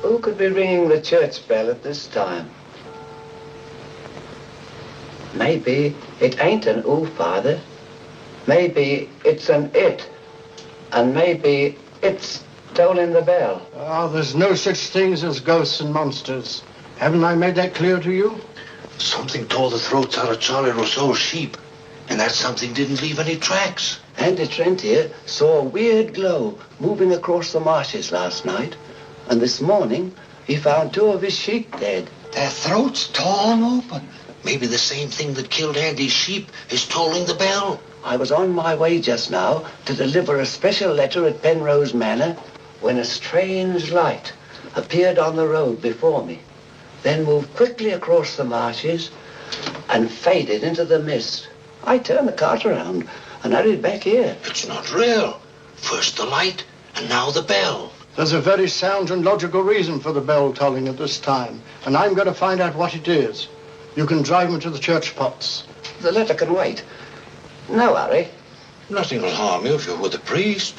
Who could be ringing the church bell at this time? Maybe it ain't an ooh, Father. Maybe it's an it. And maybe it's tolling the bell. Oh, there's no such things as ghosts and monsters. Haven't I made that clear to you? Something tore the throats out of Charlie Rousseau's sheep, and that something didn't leave any tracks. Andy Trent here saw a weird glow moving across the marshes last night, and this morning he found 2 of his sheep dead. Their throats torn open. Maybe the same thing that killed Andy's sheep is tolling the bell. I was on my way just now to deliver a special letter at Penrose Manor when a strange light appeared on the road before me, then moved quickly across the marshes and faded into the mist. I turned the cart around and hurried back here. It's not real. First the light, and now the bell. There's a very sound and logical reason for the bell tolling at this time, and I'm going to find out what it is. You can drive me to the church pots. The letter can wait. No hurry. Nothing will harm you if you're with the priest.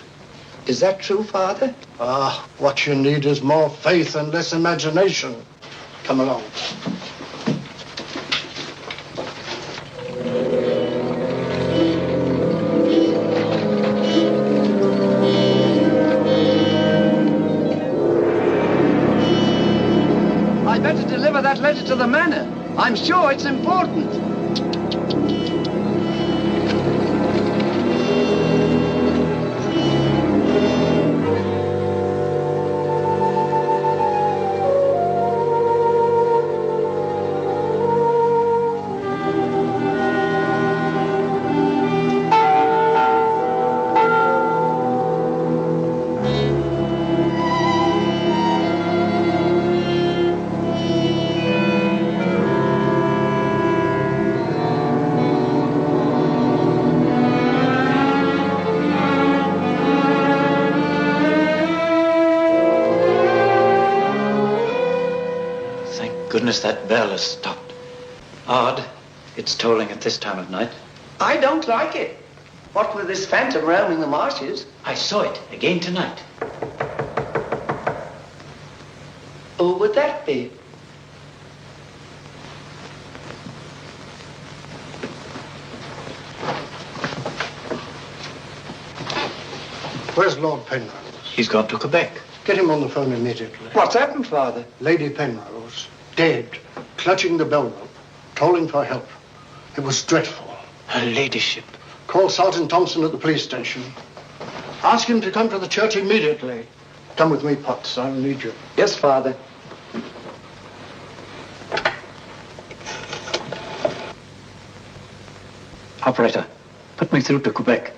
Is that true, Father? Ah, what you need is more faith and less imagination. Come along. I better deliver that letter to the manor. I'm sure it's important. That bell has stopped. Odd, it's tolling at this time of night. I don't like it. What with this phantom roaming the marshes? I saw it again tonight. Who would that be? Where's Lord Penrose? He's gone to Quebec. Get him on the phone immediately. What's happened, Father? Lady Penrose, dead, clutching the bell rope, calling for help. It was dreadful. Her ladyship. Call Sergeant Thompson at the police station. Ask him to come to the church immediately. Come with me, Potts. I'll need you. Yes, Father. Operator, put me through to Quebec.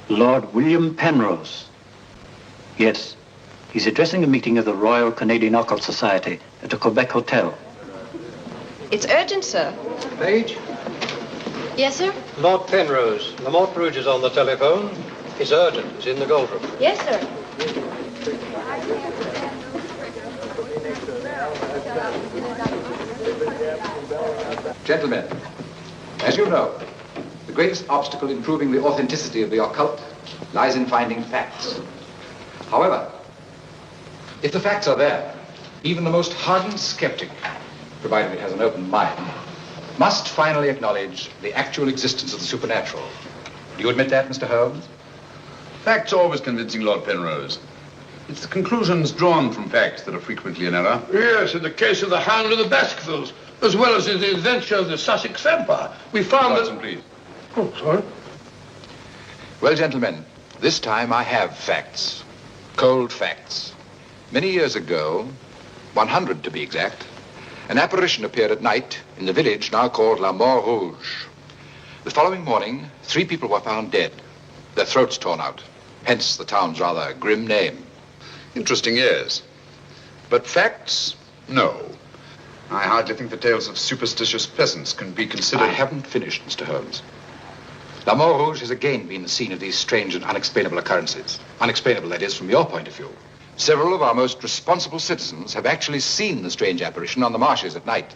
Lord William Penrose. Yes, he's addressing a meeting of the Royal Canadian Occult Society at a Quebec hotel. It's urgent, sir. Page? Yes, sir? Lord Penrose. Lamont Rouge is on the telephone. It's urgent. It's in the gold room. Yes, sir. Gentlemen, as you know, the greatest obstacle in proving the authenticity of the occult lies in finding facts. However, if the facts are there, even the most hardened skeptic, provided it has an open mind, must finally acknowledge the actual existence of the supernatural. Do you admit that, Mr. Holmes? Facts are always convincing, Lord Penrose. It's the conclusions drawn from facts that are frequently in error. Yes, in the case of the Hound of the Baskervilles, as well as in the adventure of the Sussex Vampire, we found Watson, please. Oh, sorry. Well, gentlemen, this time I have facts. Cold facts. Many years ago, 100 to be exact, an apparition appeared at night in the village now called La Mort Rouge. The following morning, 3 people were found dead, their throats torn out, hence the town's rather grim name. Interesting, yes. But facts? No. I hardly think the tales of superstitious peasants can be considered... I haven't finished, Mr. Holmes. La Mort Rouge has again been the scene of these strange and unexplainable occurrences. Unexplainable, that is, from your point of view. Several of our most responsible citizens have actually seen the strange apparition on the marshes at night.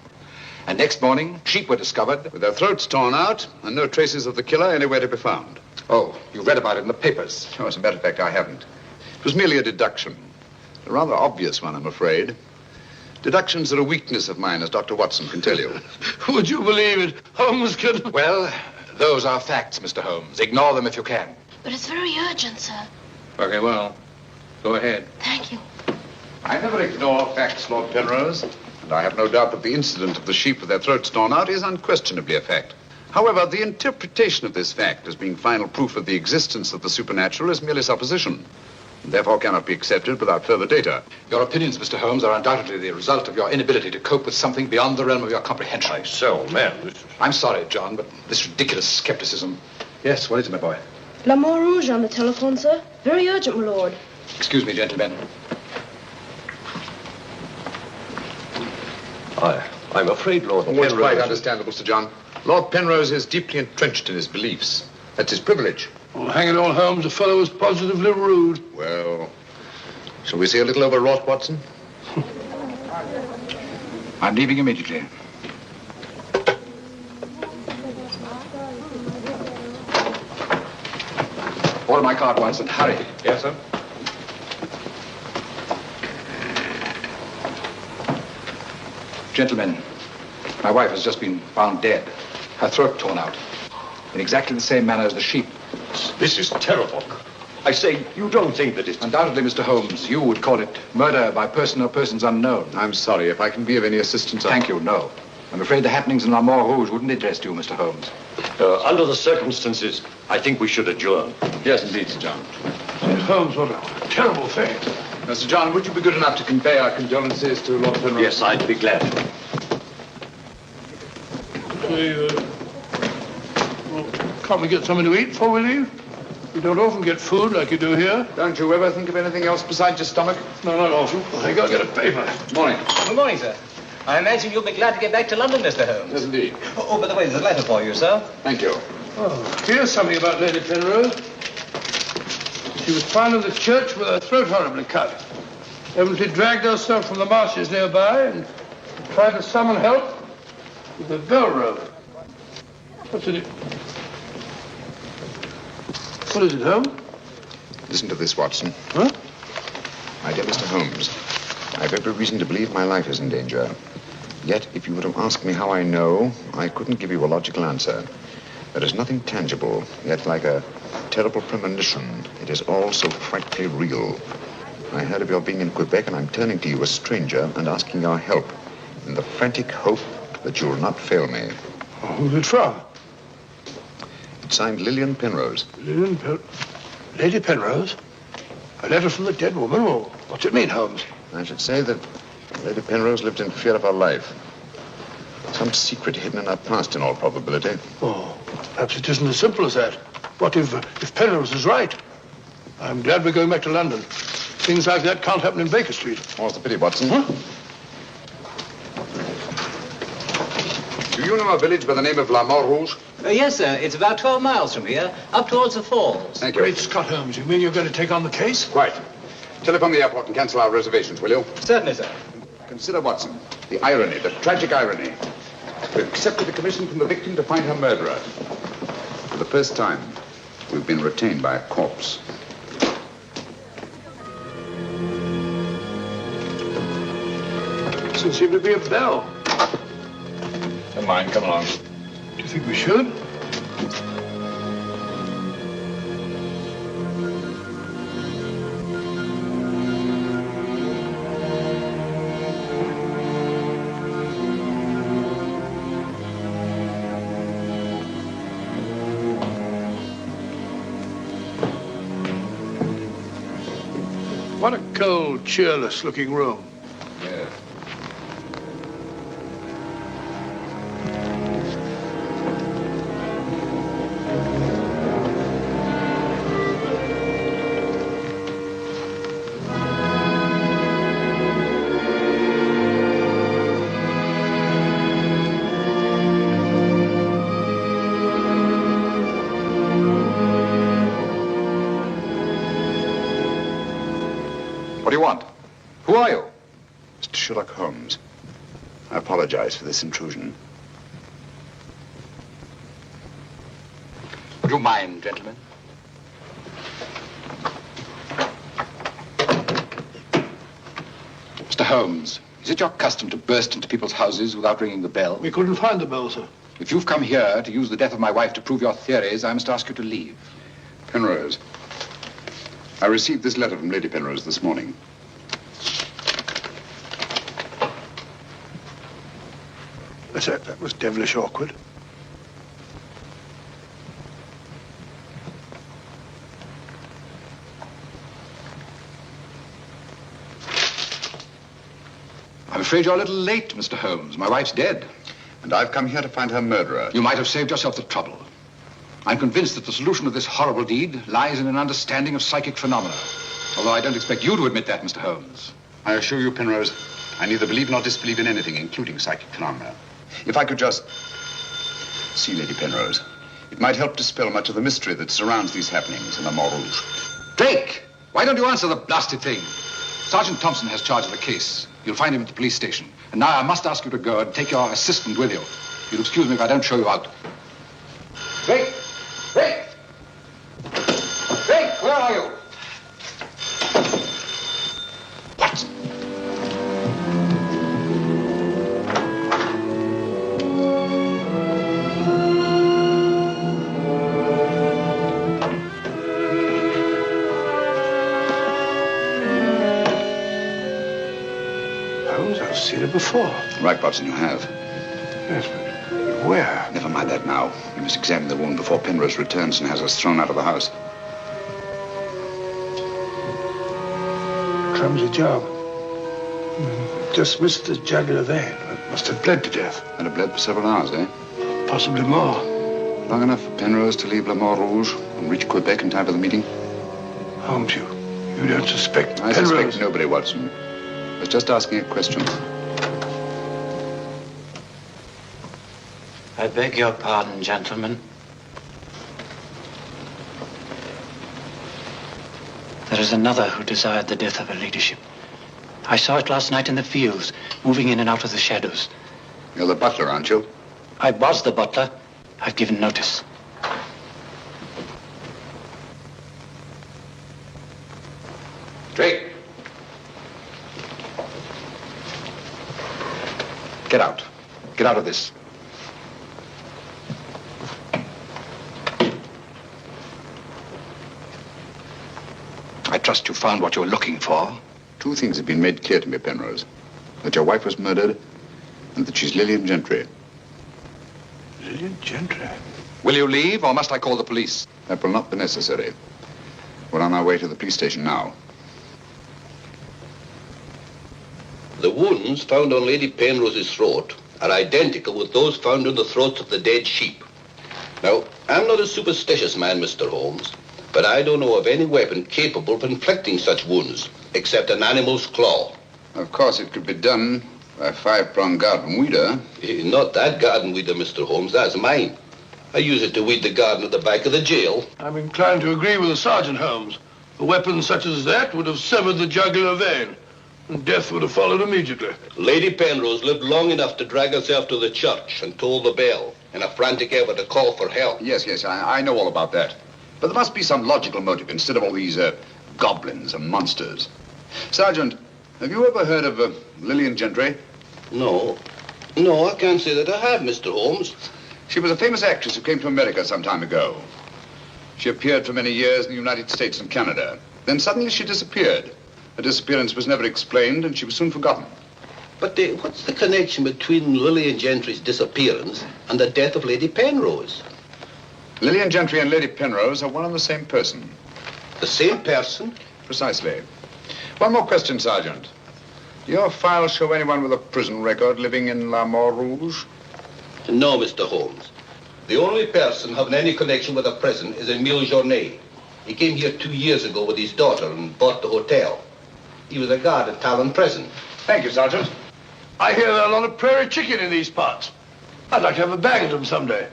And next morning, sheep were discovered... with their throats torn out and no traces of the killer anywhere to be found. Oh, you read about it in the papers. No, as a matter of fact, I haven't. It was merely a deduction. A rather obvious one, I'm afraid. Deductions are a weakness of mine, as Dr. Watson can tell you. Would you believe it? Holmes could... Well, those are facts, Mr. Holmes. Ignore them if you can. But it's very urgent, sir. Okay, well, go ahead. Thank you. I never ignore facts, Lord Penrose. And I have no doubt that the incident of the sheep with their throats torn out is unquestionably a fact. However, the interpretation of this fact as being final proof of the existence of the supernatural is merely supposition, and therefore cannot be accepted without further data. Your opinions, Mr. Holmes, are undoubtedly the result of your inability to cope with something beyond the realm of your comprehension. I'm sorry, John, but this ridiculous skepticism... Yes, what is it, my boy? La Mort Rouge on the telephone, sir. Very urgent, my lord. Excuse me, gentlemen. I'm afraid, Lord Penrose... It's quite understandable, Sir John. Lord Penrose is deeply entrenched in his beliefs. That's his privilege. Oh, hang it all, Holmes. The fellow was positively rude. Well, shall we see a little overwrought, Watson? I'm leaving immediately. Order my card, Watson. Hurry. Yes, sir. Gentlemen, my wife has just been found dead. Her throat torn out. In exactly the same manner as the sheep. This is terrible. I say, you don't think that it's... Undoubtedly, Mr. Holmes, you would call it murder by person or persons unknown. I'm sorry. If I can be of any assistance... Thank you, no. I'm afraid the happenings in La Mort Rouge wouldn't interest you, Mr. Holmes. Under the circumstances, I think we should adjourn. Yes, indeed, Sir John. Holmes, what a terrible fact. Now, Sir John, would you be good enough to convey our condolences to Lord Penrose? Yes, I'd be glad. Can't we get something to eat before we leave? We don't often get food like you do here. Don't you ever think of anything else besides your stomach? No, not often. I gotta get a paper. Morning. Good morning, sir. I imagine you'll be glad to get back to London, Mr. Holmes. Yes, indeed. Oh, by the way, there's a letter for you, sir. Thank you. Oh, here's something about Lady Penrose. She was found in the church with her throat horribly cut. Evidently dragged herself from the marshes nearby and tried to summon help with the bell rope. What's in it? What is it, Holmes? Listen to this, Watson. Huh? My dear Mr. Holmes, I have every reason to believe my life is in danger. Yet, if you were to ask me how I know, I couldn't give you a logical answer. There is nothing tangible, yet like a terrible premonition. It is all so frightfully real. I heard of your being in Quebec, and I'm turning to you, a stranger, and asking your help in the frantic hope that you'll not fail me. Oh, who's it from? It's signed Lillian Penrose. Lady Penrose? A letter from the dead woman? Well, what's it mean, Holmes? I should say that Lady Penrose lived in fear of her life. Some secret hidden in her past, in all probability. Oh, perhaps it isn't as simple as that. What if Penrose is right? I'm glad we're going back to London. Things like that can't happen in Baker Street. More's the pity, Watson. Huh? Do you know a village by the name of La Mort Rouge? Yes, sir. It's about 12 miles from here, up towards the falls. Thank you. Great Scott, Holmes. You mean you're going to take on the case? Quite. Telephone the airport and cancel our reservations, will you? Certainly, sir. Consider, Watson, the irony, the tragic irony. We've accepted a commission from the victim to find her murderer. For the first time, we've been retained by a corpse. Doesn't seem to be a bell. Never mind, come along. Do you think we should? What a cold, cheerless-looking room. Yeah. What do you want? Who are you? Mr. Sherlock Holmes. I apologize for this intrusion. Would you mind, gentlemen? Mr. Holmes, is it your custom to burst into people's houses without ringing the bell? We couldn't find the bell, sir. If you've come here to use the death of my wife to prove your theories, I must ask you to leave. Penrose. I received this letter from Lady Penrose this morning. That was devilish awkward. I'm afraid you're a little late, Mr. Holmes. My wife's dead. And I've come here to find her murderer. You might have saved yourself the trouble. I'm convinced that the solution of this horrible deed lies in an understanding of psychic phenomena. Although I don't expect you to admit that, Mr. Holmes. I assure you, Penrose, I neither believe nor disbelieve in anything, including psychic phenomena. If I could just see Lady Penrose, it might help dispel much of the mystery that surrounds these happenings in the Mort Rouge. Drake! Why don't you answer the blasted thing? Sergeant Thompson has charge of the case. You'll find him at the police station. And now I must ask you to go and take your assistant with you. You'll excuse me if I don't show you out. Drake! Drake! Drake, where are you? What? Holmes, I've seen it before. Right, Watson, you have. Yes, but where? Never mind that now. We must examine the wound before Penrose returns and has us thrown out of the house. Clumsy job. Just missed the jugular vein. It must have bled to death. And it bled for several hours, eh? Possibly more. Long enough for Penrose to leave Le Mort Rouge and reach Quebec in time for the meeting? Holmes, you don't suspect I Penrose? suspect nobody, Watson. I was just asking a question. I beg your pardon, gentlemen. There is another who desired the death of her ladyship. I saw it last night in the fields, moving in and out of the shadows. You're the butler, aren't you? I was the butler. I've given notice. Drake! Get out. Get out of this. I trust you found what you were looking for. Two things have been made clear to me, Penrose. That your wife was murdered, and that she's Lillian Gentry. Lillian Gentry? Will you leave, or must I call the police? That will not be necessary. We're on our way to the police station now. The wounds found on Lady Penrose's throat are identical with those found on the throats of the dead sheep. Now, I'm not a superstitious man, Mr. Holmes, but I don't know of any weapon capable of inflicting such wounds, except an animal's claw. Of course, it could be done by a five-pronged garden weeder. Not that garden weeder, Mr. Holmes. That's mine. I use it to weed the garden at the back of the jail. I'm inclined to agree with the Sergeant, Holmes. A weapon such as that would have severed the jugular vein, and death would have followed immediately. Lady Penrose lived long enough to drag herself to the church and toll the bell in a frantic effort to call for help. Yes, I know all about that. But there must be some logical motive instead of all these goblins and monsters. Sergeant, have you ever heard of Lillian Gentry? No, I can't say that I have, Mr. Holmes. She was a famous actress who came to America some time ago. She appeared for many years in the United States and Canada. Then suddenly she disappeared. Her disappearance was never explained, and she was soon forgotten. But what's the connection between Lillian Gentry's disappearance and the death of Lady Penrose? Lillian Gentry and Lady Penrose are one and the same person. The same person? Precisely. One more question, Sergeant. Do your files show anyone with a prison record living in La Mort Rouge? No, Mr. Holmes. The only person having any connection with a prison is Emile Journet. He came here 2 years ago with his daughter and bought the hotel. He was a guard at Talon Prison. Thank you, Sergeant. I hear there are a lot of prairie chicken in these parts. I'd like to have a bag of them someday.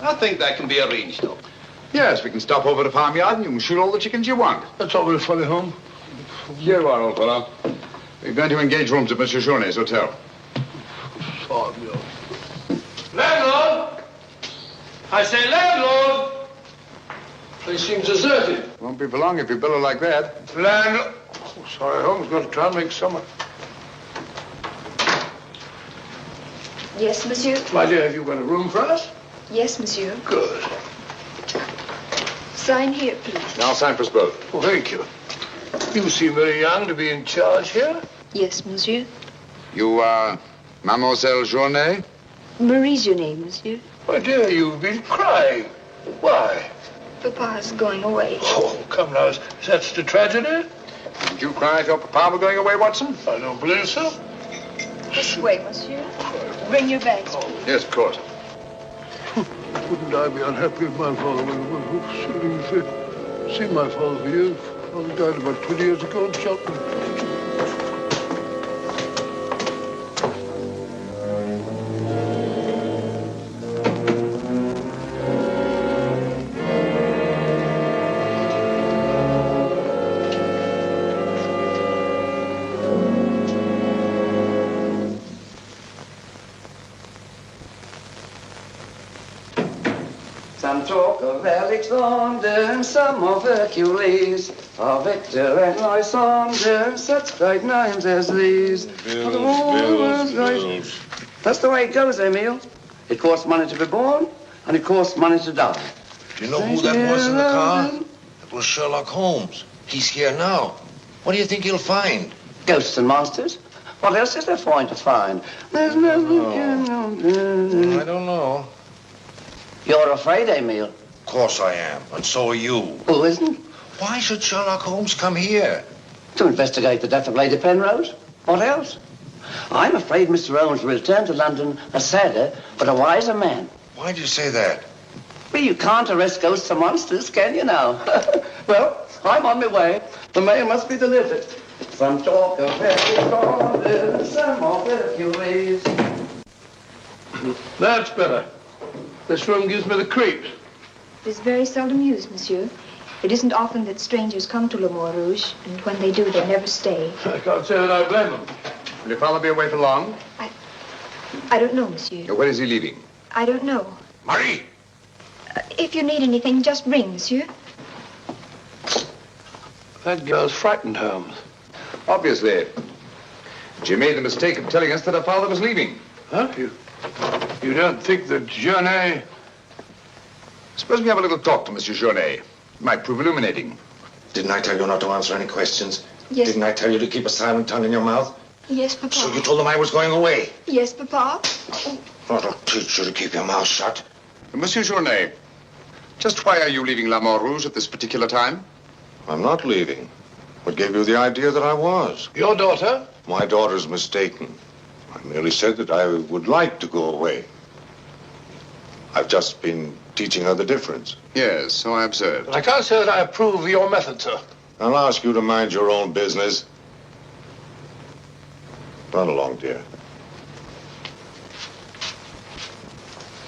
I think that can be arranged, though. Yes, we can stop over the farmyard and you can shoot all the chickens you want. That's all very funny, Holmes. Here you are, old fellow. We're going to engage rooms at Monsieur Journet's hotel. Farmyard. Landlord! I say landlord! They seem deserted. Won't be for long if you billow like that. Landlord! Oh, sorry, Holmes. Got to try and make summer. Yes, monsieur? My dear, have you got a room for us? Yes, monsieur. Good. Sign here, please. I'll sign for us both. Oh, thank you. You seem very young to be in charge here. Yes, monsieur. You are Mademoiselle Journet? Marie's your name, monsieur. My dear, you've been crying. Why? Papa's going away. Oh, come now. Is that such a tragedy? Did you cry if your papa were going away, Watson? I don't believe so. This way, monsieur. Bring your bags, please. Yes, of course. Wouldn't I be unhappy if my father were seen my father for years? Father died about 20 years ago in Cheltenham. Some talk of Alexander and some of Hercules, of Victor and Lysander, such great names as these. Bills. That's the way it goes, Emile. It costs money to be born, and it costs money to die. Do you know who that was in the car? It was Sherlock Holmes. He's here now. What do you think he'll find? Ghosts and monsters. What else is there for him to find? There's nothing. I don't know. You're afraid, Emile? Of course I am, and so are you. Who isn't? Why should Sherlock Holmes come here? To investigate the death of Lady Penrose. What else? I'm afraid Mr. Holmes will return to London a sadder, but a wiser man. Why do you say that? Well, you can't arrest ghosts and monsters, can you now? Well, I'm on my way. The mail must be delivered. Some talk of Hercules, some of Hercules. That's better. This room gives me the creeps. It is very seldom used, monsieur. It isn't often that strangers come to Le Mort Rouge, and when they do, they never stay. I can't say that I blame them. Will your father be away for long? I don't know, monsieur. Where is he leaving? I don't know. Marie! If you need anything, just ring, monsieur. That girl's frightened, Holmes. Obviously. She made the mistake of telling us that her father was leaving. Huh? You don't think that Journet... Suppose we have a little talk to Monsieur Journet. It might prove illuminating. Didn't I tell you not to answer any questions? Yes. Didn't I tell you to keep a silent tongue in your mouth? Yes, Papa. So you told them I was going away? Yes, Papa. That'll teach you to keep your mouth shut. Monsieur Journet, just why are you leaving La Mort Rouge at this particular time? I'm not leaving. What gave you the idea that I was? Your daughter? My daughter's mistaken. I merely said that I would like to go away. I've just been teaching her the difference. Yes, so I observed. I can't say that I approve of your method, sir. I'll ask you to mind your own business. Run along, dear.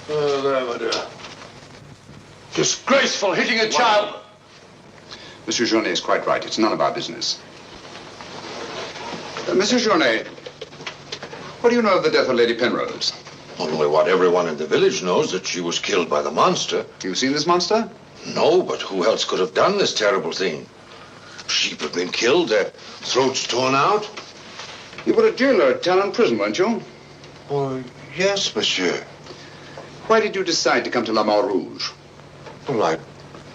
Oh, there, my dear. Disgraceful, hitting a child. Monsieur Journet is quite right. It's none of our business. Monsieur Journet, what do you know of the death of Lady Penrose? Only what everyone in the village knows, that she was killed by the monster. You've seen this monster? No, but who else could have done this terrible thing? Sheep have been killed, their throats torn out. You were a jailer at Talon Prison, weren't you? Oh, yes, monsieur. Why did you decide to come to La Mort Rouge? Well, I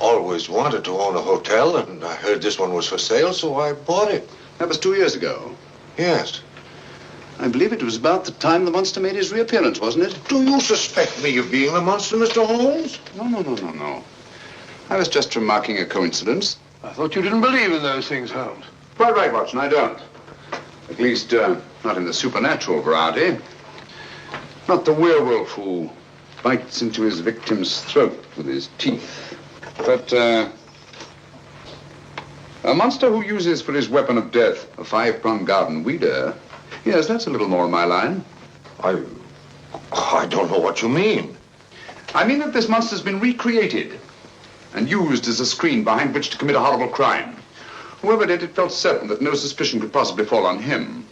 always wanted to own a hotel, and I heard this one was for sale, so I bought it. That was 2 years ago. Yes. I believe it was about the time the monster made his reappearance, wasn't it? Do you suspect me of being the monster, Mr. Holmes? No. I was just remarking a coincidence. I thought you didn't believe in those things, Holmes. Quite right, Watson, I don't. At least, not in the supernatural variety. Not the werewolf who bites into his victim's throat with his teeth. But, a monster who uses for his weapon of death a 5-pronged garden weeder. Yes, that's a little more in my line. I don't know what you mean. I mean that this monster's been recreated and used as a screen behind which to commit a horrible crime. Whoever did it felt certain that no suspicion could possibly fall on him.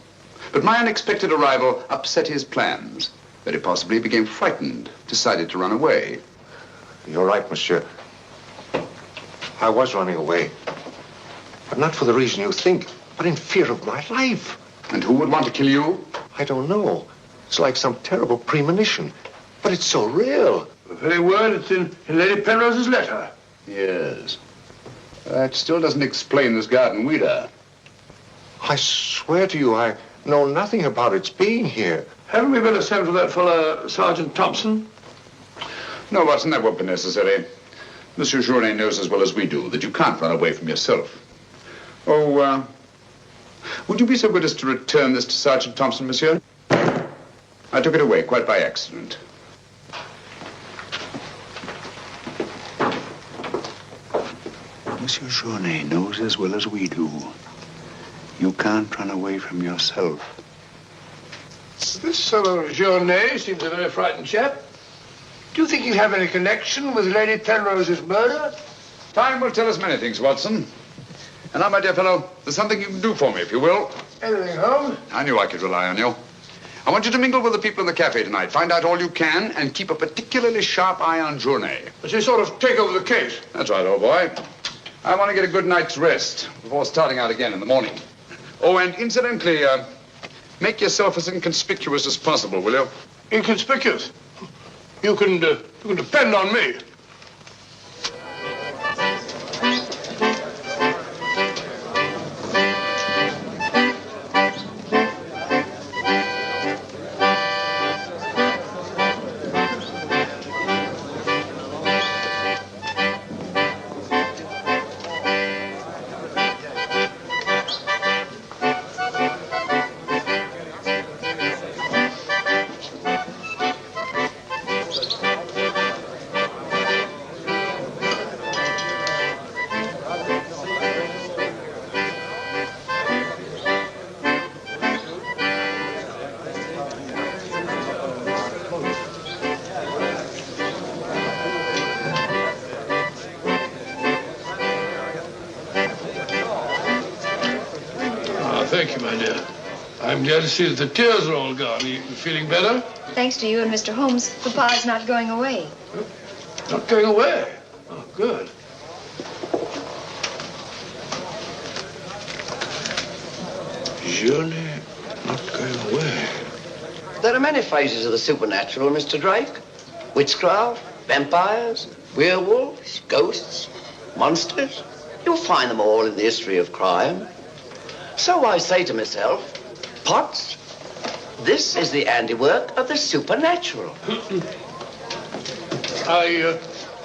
But my unexpected arrival upset his plans. Very possibly he became frightened, decided to run away. You're right, monsieur. I was running away. But not for the reason you think, but in fear of my life. And who would want to kill you? I don't know. It's like some terrible premonition. But it's so real. The very word, it's in Lady Penrose's letter. Yes. That still doesn't explain this garden weeder. I swear to you, I know nothing about its being here. Haven't we better send for that fellow, Sergeant Thompson? No, Watson, that won't be necessary. Monsieur Journet knows as well as we do that you can't run away from yourself. Oh, would you be so good as to return this to Sergeant Thompson, monsieur? I took it away quite by accident. Monsieur Journet knows as well as we do. You can't run away from yourself. This fellow Journet seems a very frightened chap. Do you think he'll have any connection with Lady Penrose's murder? Time will tell us many things, Watson. And now, my dear fellow, there's something you can do for me, if you will. Anything, Holmes? I knew I could rely on you. I want you to mingle with the people in the cafe tonight. Find out all you can and keep a particularly sharp eye on Journet. But you sort of take over the case. That's right, old boy. I want to get a good night's rest before starting out again in the morning. Oh, and incidentally, make yourself as inconspicuous as possible, will you? Inconspicuous? You can depend on me. Thank you, my dear. I'm glad to see that the tears are all gone. Are you feeling better? Thanks to you and Mr. Holmes, Papa's not going away. Not going away? Oh, good. Journet not going away. There are many phases of the supernatural, Mr. Drake. Witchcraft, vampires, werewolves, ghosts, monsters. You'll find them all in the history of crime. So I say to myself, Potts, this is the handiwork of the supernatural.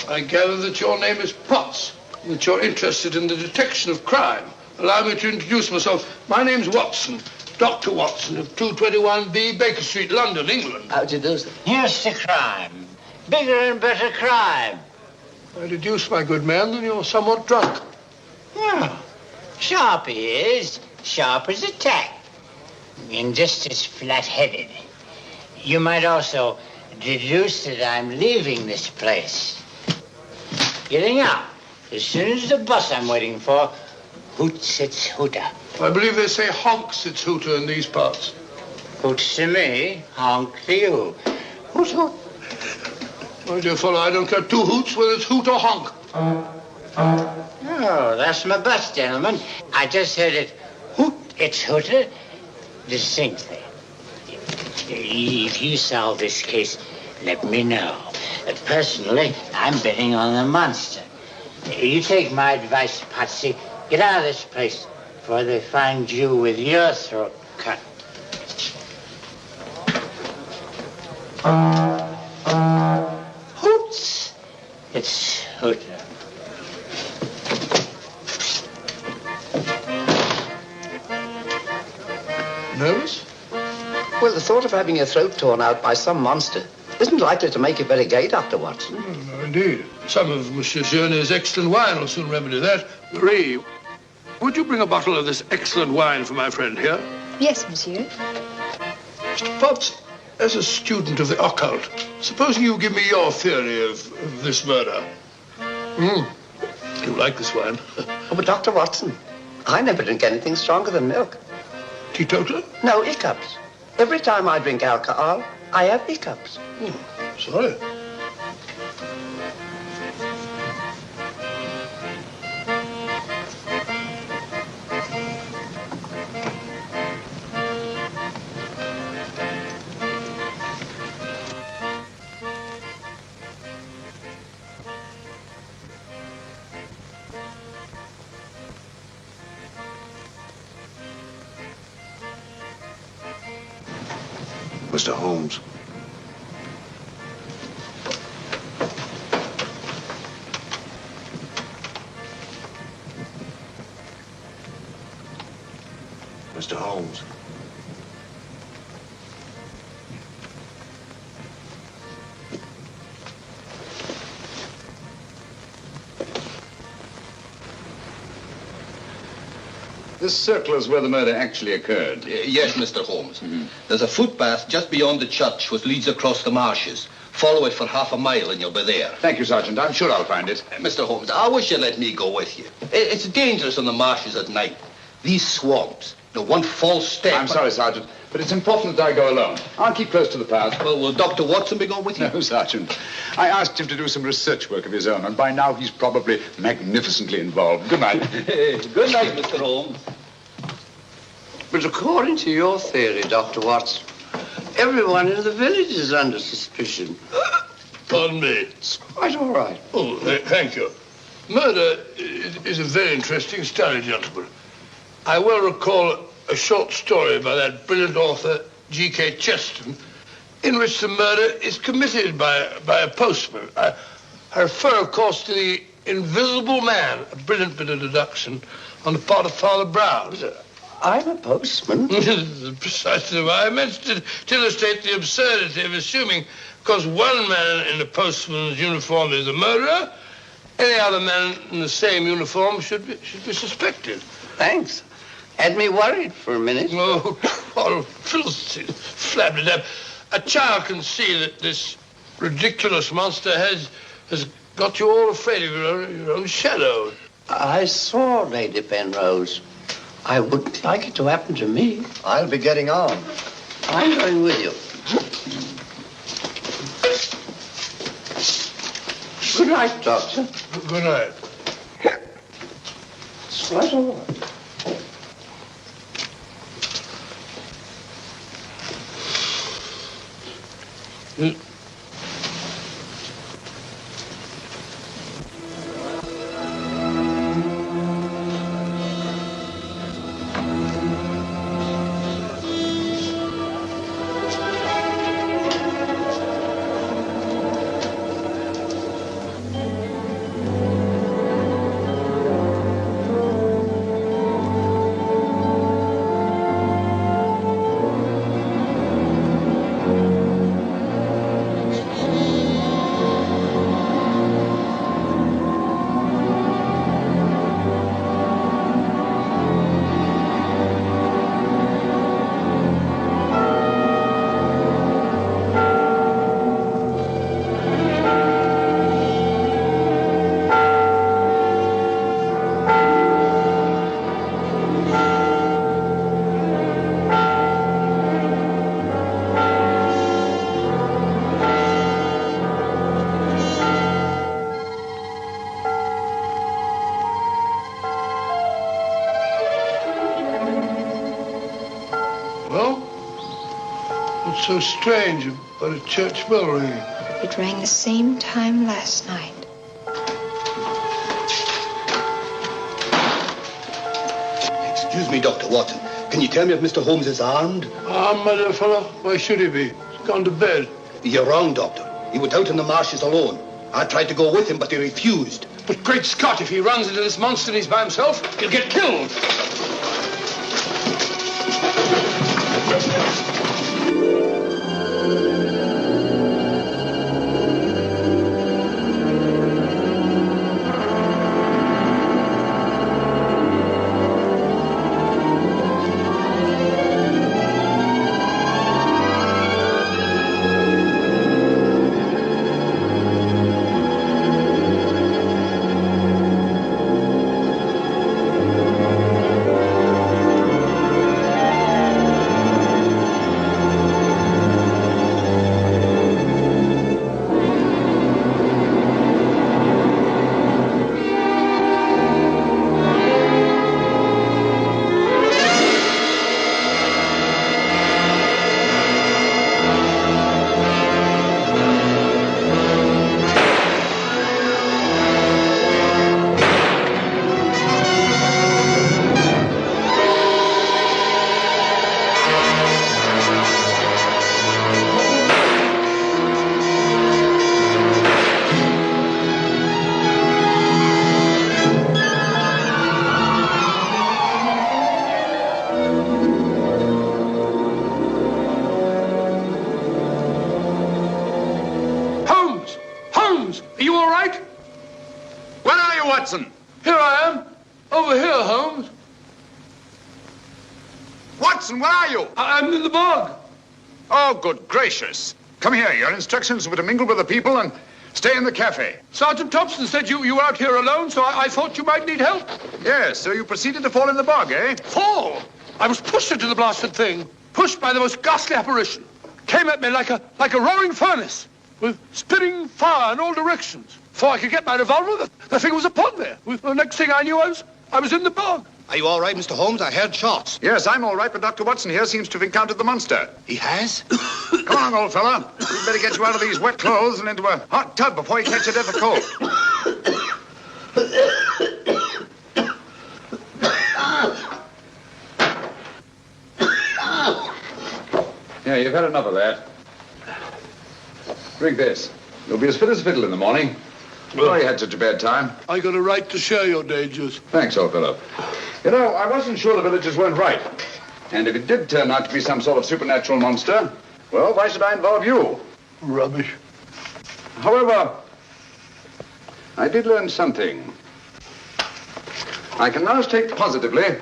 I gather that your name is Potts, that you're interested in the detection of crime. Allow me to introduce myself. My name's Watson, Dr. Watson of 221B Baker Street, London, England. How do you do, sir? Here's the crime. Bigger and better crime. I deduce, my good man, that you're somewhat drunk. Yeah. Sharp he is, sharp as a tack, and just as flat-headed. You might also deduce that I'm leaving this place. Getting out. As soon as the bus I'm waiting for hoots its hooter. I believe they say honks its hooter in these parts. Hoots to me, honk to you. Hoot, hoot. My dear fellow, I don't care two hoots whether it's hoot or honk. Oh, that's my bus, gentlemen. I just heard it hoot its hooter distinctly. If you solve this case, let me know. Personally, I'm betting on the monster. You take my advice, Patsy. Get out of this place before they find you with your throat cut. Hoots! It's hooter. Nervous? Well, the thought of having your throat torn out by some monster isn't likely to make you very gay, Dr. Watson. No, indeed. Some of Monsieur Journet's excellent wine will soon remedy that. Marie, would you bring a bottle of this excellent wine for my friend here? Yes, monsieur. Mr. Potts, as a student of the occult, supposing you give me your theory of this murder. You like this wine? Oh, but Dr. Watson, I never drink anything stronger than milk. Teetotaler? No, hiccups. Every time I drink alcohol, I have hiccups. Sorry. Mr. Holmes. Mr. Holmes. This circle is where the murder actually occurred. Yes, Mr. Holmes. There's a footpath just beyond the church which leads across the marshes. Follow it for half a mile and you'll be there. Thank you, Sergeant. I'm sure I'll find it. Mr. Holmes, I wish you'd let me go with you. It's dangerous on the marshes at night. These swamps, one false step... I'm sorry, Sergeant, but it's important that I go alone. I'll keep close to the path. Well, will Dr. Watson be going with you? No, Sergeant. I asked him to do some research work of his own, and by now he's probably magnificently involved. Good night. Good night, Mr. Holmes. But according to your theory, Dr. Watson, everyone in the village is under suspicion. Pardon me. It's quite all right. Oh, thank you. Murder is a very interesting study, gentlemen. I well recall a short story by that brilliant author, G.K. Chesterton, in which the murder is committed by a postman. I refer, of course, to the Invisible Man, a brilliant bit of deduction on the part of Father Brown. I'm a postman. Precisely why I mentioned it, to illustrate the absurdity of assuming because one man in a postman's uniform is a murderer, any other man in the same uniform should be suspected. Thanks. Had me worried for a minute. Oh, filthy, flabby. A child can see that this ridiculous monster has got you all afraid of your own shadow. I saw Lady Penrose. I wouldn't like it to happen to me. I'll be getting on. I'm going with you. Good night, Doctor. Good night. It's quite all right. What's so strange about a church bell ringing? It rang the same time last night. Excuse me, Dr. Watson. Can you tell me if Mr. Holmes is armed? Armed, my dear fellow? Why should he be? He's gone to bed. You're wrong, Doctor. He went out in the marshes alone. I tried to go with him, but he refused. But great Scott, if he runs into this monster and he's by himself, he'll get killed. Watson? Here I am. Over here, Holmes. Watson, where are you? I'm in the bog. Oh, good gracious. Come here. Your instructions were to mingle with the people and stay in the cafe. Sergeant Thompson said you were out here alone, so I thought you might need help. Yes, so you proceeded to fall in the bog, eh? Fall? I was pushed into the blasted thing. Pushed by the most ghastly apparition. Came at me like a roaring furnace, with spitting fire in all directions. Before I could get my revolver, the thing was upon me. The next thing I knew, I was in the bog. Are you all right, Mr. Holmes? I heard shots. Yes, I'm all right, but Dr. Watson here seems to have encountered the monster. He has? Come on, old fella. We'd better get you out of these wet clothes and into a hot tub before you catch a death of cold. Yeah, you've had enough of that. Drink this. You'll be as fit as a fiddle in the morning. Sorry you had such a bad time. I got a right to share your dangers. Thanks, old fellow. You know, I wasn't sure the villagers weren't right. And if it did turn out to be some sort of supernatural monster, well, why should I involve you? Rubbish. However, I did learn something. I can now state positively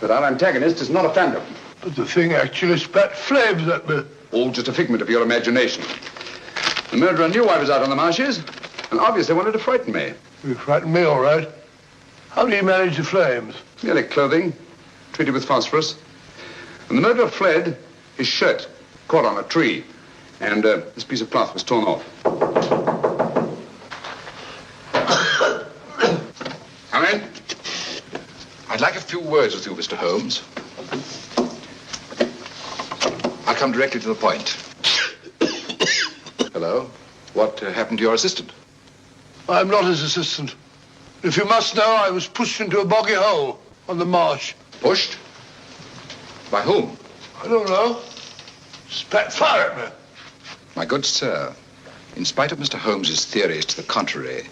that our antagonist is not a phantom. But the thing actually spat flames at me. All just a figment of your imagination. The murderer knew I was out on the marshes and obviously wanted to frighten me. You frightened me, all right. How do you manage the flames? Merely clothing, treated with phosphorus. When the murderer fled, his shirt caught on a tree, and this piece of cloth was torn off. Come in. I'd like a few words with you, Mr. Holmes. I'll come directly to the point. Hello. What happened to your assistant? I'm not his assistant. If you must know, I was pushed into a boggy hole on the marsh. Pushed? By whom? I don't know. Spat fire at me. My good sir, in spite of Mr. Holmes's theories to the contrary,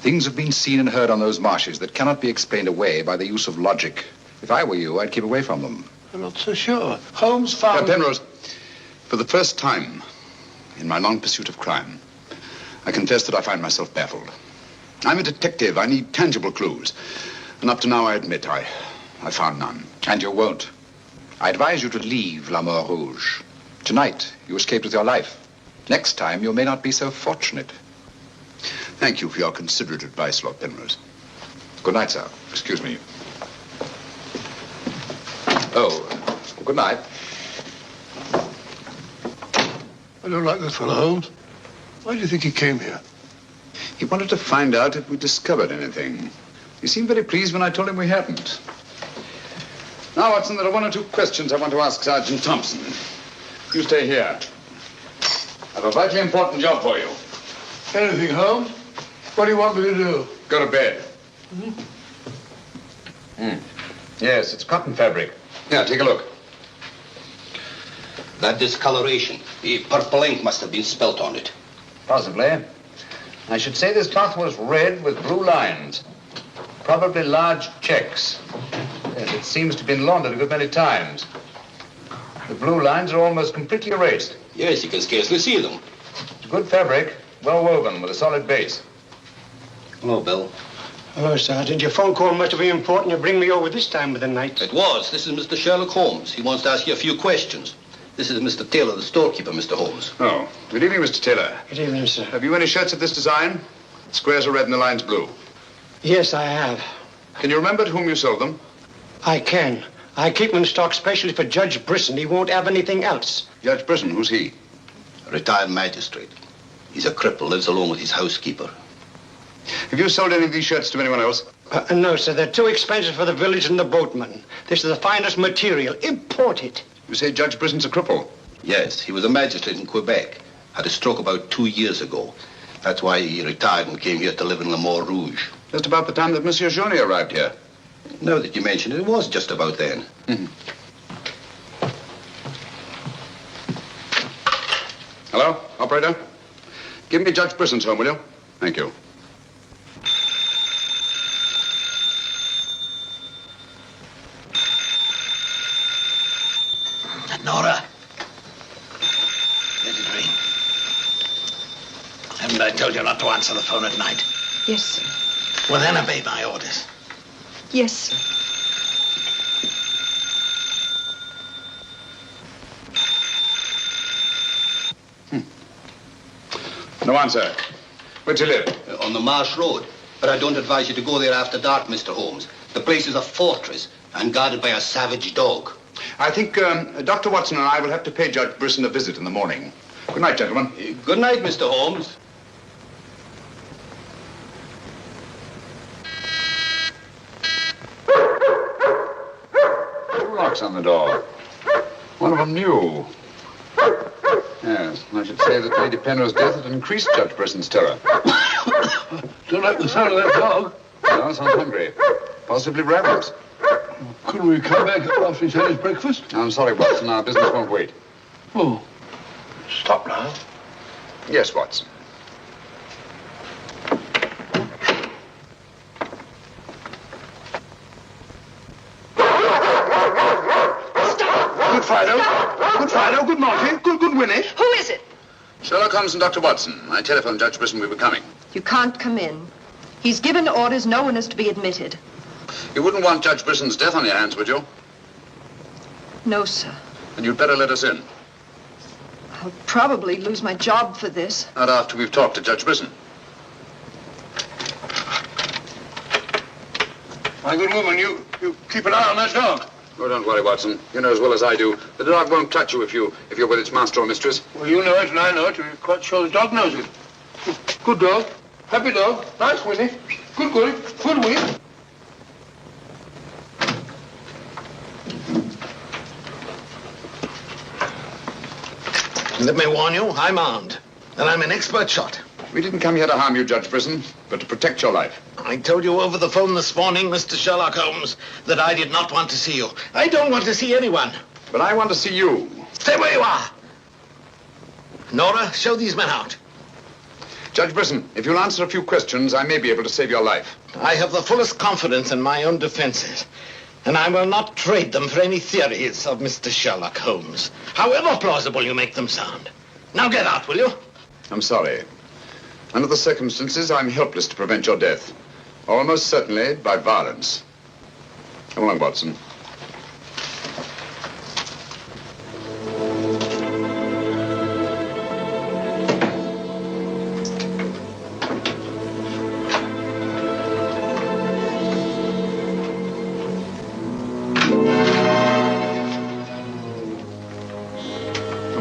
things have been seen and heard on those marshes that cannot be explained away by the use of logic. If I were you, I'd keep away from them. I'm not so sure. Holmes found... Penrose, for the first time in my long pursuit of crime, I confess that I find myself baffled. I'm a detective. I need tangible clues. And up to now, I admit, I found none. And you won't. I advise you to leave La Mort Rouge. Tonight, you escaped with your life. Next time, you may not be so fortunate. Thank you for your considerate advice, Lord Penrose. Good night, sir. Excuse me. Oh, good night. I don't like this fellow, Holmes. Why do you think he came here? He wanted to find out if we discovered anything. He seemed very pleased when I told him we hadn't. Now, Watson, there are one or two questions I want to ask Sergeant Thompson. You stay here. I have a vitally important job for you. Anything, Holmes? What do you want me to do? Go to bed. Yes, it's cotton fabric. Yeah, take a look. That discoloration, the purple ink must have been spelt on it. Possibly. I should say this cloth was red with blue lines. Probably large checks. Yes, it seems to have been laundered a good many times. The blue lines are almost completely erased. Yes, you can scarcely see them. It's good fabric, well woven, with a solid base. Hello, Bill. Hello, Sergeant. Your phone call must have been important. You bring me over this time of the night. It was. This is Mr. Sherlock Holmes. He wants to ask you a few questions. This is Mr. Taylor, the storekeeper, Mr. Holmes. Oh, good evening, Mr. Taylor. Good evening, sir. Have you any shirts of this design? The squares are red and the lines blue. Yes, I have. Can you remember to whom you sold them? I can. I keep them in stock specially for Judge Brisson. He won't have anything else. Judge Brisson, who's he? A retired magistrate. He's a cripple, lives alone with his housekeeper. Have you sold any of these shirts to anyone else? No, sir. They're too expensive for the village and the boatmen. This is the finest material. Imported. You say Judge Brisson's a cripple? Yes, he was a magistrate in Quebec. Had a stroke about 2 years ago. That's why he retired and came here to live in Le Mort Rouge. Just about the time that Monsieur Jaunet arrived here. Now that you mention it, it was just about then. Hello, operator? Give me Judge Brisson's home, will you? Thank you. Nora. Let it ring. Haven't I told you not to answer the phone at night? Yes, sir. Well, then obey my orders. Yes, sir. No answer. Where'd you live? On the Marsh Road. But I don't advise you to go there after dark, Mr. Holmes. The place is a fortress and guarded by a savage dog. I think Dr. Watson and I will have to pay Judge Brisson a visit in the morning. Good night, gentlemen. Good night, Mr. Holmes. Two locks on the door. One of them new. Yes, I should say that Lady Penrose's death had increased Judge Brisson's terror. Don't like the sound of that dog. No, sounds hungry. Possibly ravenous. Couldn't we come back after he's had his breakfast? I'm sorry, Watson. Our business won't wait. Oh, stop now. Yes, Watson. Good Fido. Good Fido. Good Monty. Good Winnie. Who is it? Sherlock Holmes and Dr. Watson. I telephoned Judge Brisson we were coming. You can't come in. He's given orders no one is to be admitted. You wouldn't want Judge Brisson's death on your hands, would you? No, sir. Then you'd better let us in. I'll probably lose my job for this. Not after we've talked to Judge Brisson. My good woman, you keep an eye on that dog. Oh, don't worry, Watson. You know as well as I do. The dog won't touch you if you're with its master or mistress. Well, you know it and I know it. You're quite sure the dog knows it. Good dog. Happy dog. Nice, Winnie. Good, Good, Winnie. Let me warn you, I'm armed. And I'm an expert shot. We didn't come here to harm you, Judge Brisson, but to protect your life. I told you over the phone this morning, Mr. Sherlock Holmes, that I did not want to see you. I don't want to see anyone. But I want to see you. Stay where you are. Nora, show these men out. Judge Brisson, if you'll answer a few questions, I may be able to save your life. I have the fullest confidence in my own defenses. And I will not trade them for any theories of Mr. Sherlock Holmes, however plausible you make them sound. Now get out, will you? I'm sorry. Under the circumstances, I'm helpless to prevent your death. Almost certainly by violence. Come along, Watson.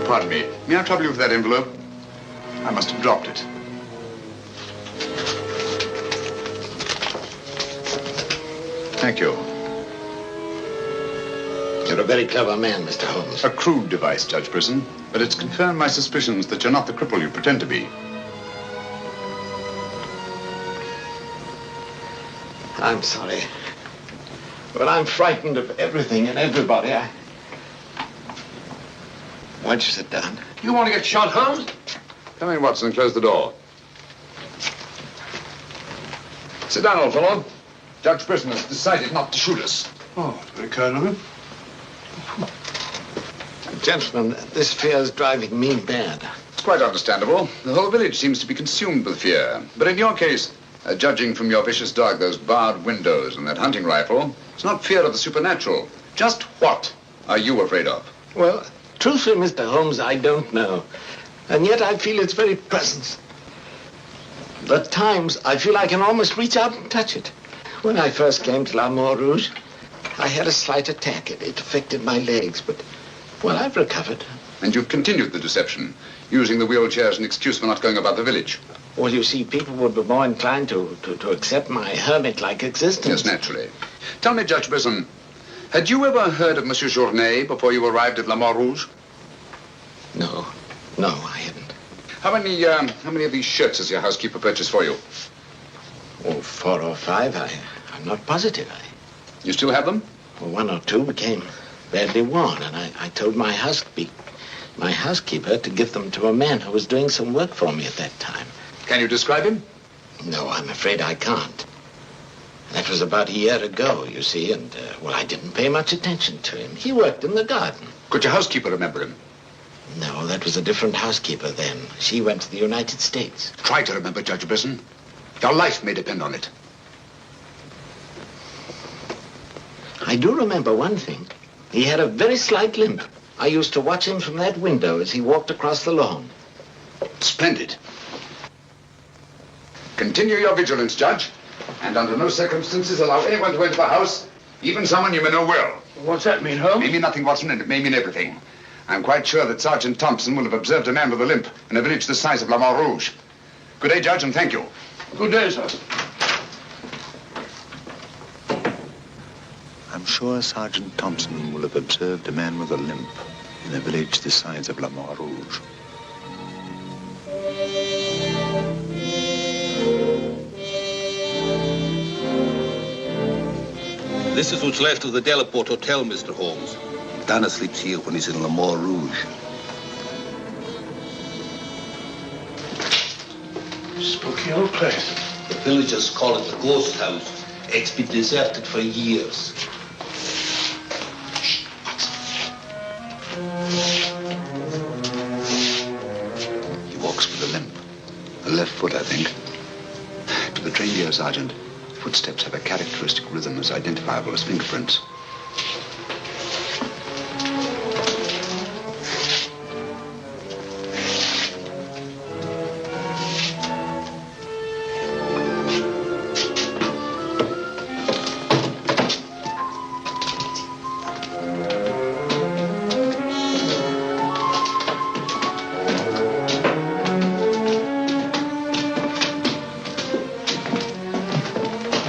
Pardon me. May I trouble you with that envelope? I must have dropped it. Thank you. You're a very clever man, Mr. Holmes. A crude device, Judge Brisson, but it's confirmed my suspicions that you're not the cripple you pretend to be. I'm sorry. But I'm frightened of everything and everybody. Why don't you sit down? You want to get shot, Holmes? Come in, Watson, and close the door. Sit down, old fellow. Judge Brisson has decided not to shoot us. Oh, very kind of him. Gentlemen, this fear's driving me mad. It's quite understandable. The whole village seems to be consumed with fear. But in your case, judging from your vicious dog, those barred windows, and that hunting rifle, it's not fear of the supernatural. Just what are you afraid of? Well, truthfully, Mr. Holmes, I don't know. And yet I feel its very presence. At times, I feel I can almost reach out and touch it. When I first came to La Mort Rouge, I had a slight attack. It affected my legs, but, well, I've recovered. And you've continued the deception, using the wheelchair as an excuse for not going about the village. Well, you see, people would be more inclined to accept my hermit-like existence. Yes, naturally. Tell me, Judge Brisson, had you ever heard of Monsieur Journet before you arrived at La Mort Rouge? No, I hadn't. How many of these shirts has your housekeeper purchased for you? Oh, 4 or 5. I'm not positive. You still have them? Well, 1 or 2 became badly worn, and I told my housekeeper to give them to a man who was doing some work for me at that time. Can you describe him? No, I'm afraid I can't. That was about a year ago, you see, and, well, I didn't pay much attention to him. He worked in the garden. Could your housekeeper remember him? No, that was a different housekeeper then. She went to the United States. Try to remember, Judge Brisson. Your life may depend on it. I do remember one thing. He had a very slight limp. I used to watch him from that window as he walked across the lawn. Splendid. Continue your vigilance, Judge. And under no circumstances allow anyone to enter the house, even someone you may know well. What's that mean, Holmes? It may mean nothing, Watson, and it may mean everything. I'm quite sure that Sergeant Thompson will have observed a man with a limp in a village the size of La Mort Rouge. Good day, Judge, and thank you. Good day, sir. I'm sure Sergeant Thompson will have observed a man with a limp in a village the size of La Mort Rouge. This is what's left of the Delaport Hotel, Mr. Holmes. Dana sleeps here when he's in La Mort Rouge. Spooky old place. The villagers call it the ghost house. It's been deserted for years. He walks with a limp. A left foot, I think. To the trained ear, Sergeant, footsteps have a characteristic rhythm as identifiable as fingerprints.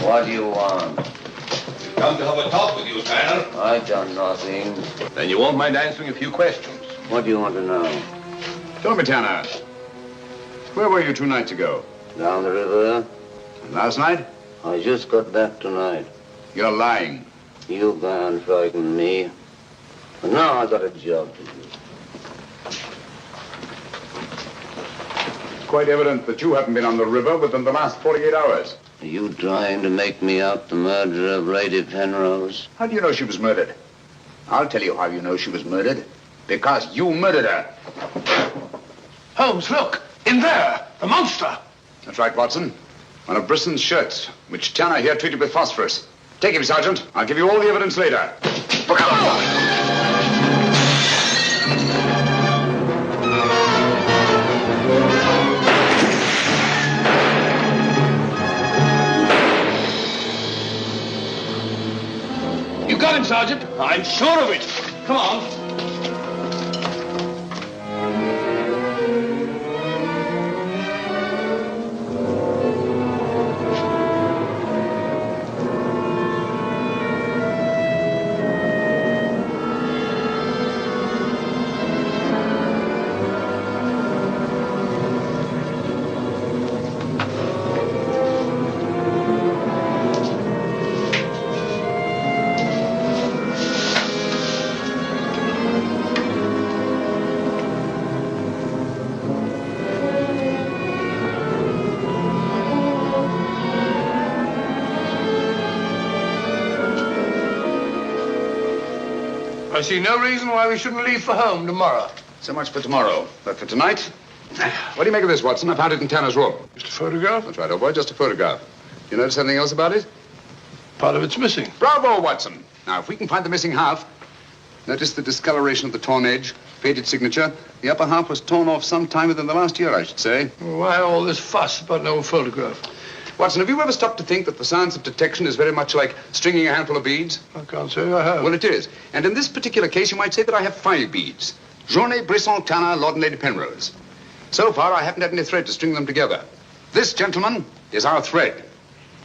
What do you want? We've come to have a talk with you, Tanner. I've done nothing. Then you won't mind answering a few questions. What do you want to know? Tell me, Tanner, where were you 2 nights ago? Down the river. And last night? I just got back tonight. You're lying. You can't frighten me. But now I got a job to do. It's quite evident that you haven't been on the river within the last 48 hours. Are you trying to make me out the murderer of Lady Penrose? How do you know she was murdered? I'll tell you how you know she was murdered. Because you murdered her. Holmes, look! In there! The monster! That's right, Watson. One of Brisson's shirts, which Tanner here treated with phosphorus. Take him, Sergeant. I'll give you all the evidence later. Look out! You got him, Sergeant. I'm sure of it. Come on. I see no reason why we shouldn't leave for home tomorrow. So much for tomorrow. But for tonight, what do you make of this, Watson? I found it in Tanner's room. Just a photograph? That's right, old boy, just a photograph. You notice anything else about it? Part of it's missing. Bravo, Watson. Now, if we can find the missing half, notice the discoloration of the torn edge, faded signature. The upper half was torn off some time within the last year, I should say. Well, why all this fuss about an old photograph? Watson, have you ever stopped to think that the science of detection is very much like stringing a handful of beads? I can't say I have. Well, it is. And in this particular case, you might say that I have 5 beads. Journée, Brisson, Tanner, Lord and Lady Penrose. So far, I haven't had any thread to string them together. This, gentlemen, is our thread.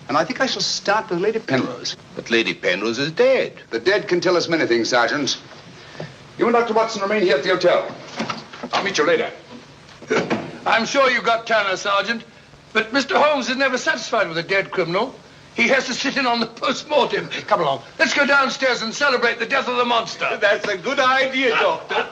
And I think I shall start with Lady Penrose. But Lady Penrose is dead. The dead can tell us many things, Sergeant. You and Dr. Watson remain here at the hotel. I'll meet you later. I'm sure you got Tanner, Sergeant. But Mr. Holmes is never satisfied with a dead criminal. He has to sit in on the post-mortem. Come along. Let's go downstairs and celebrate the death of the monster. That's a good idea, Doctor.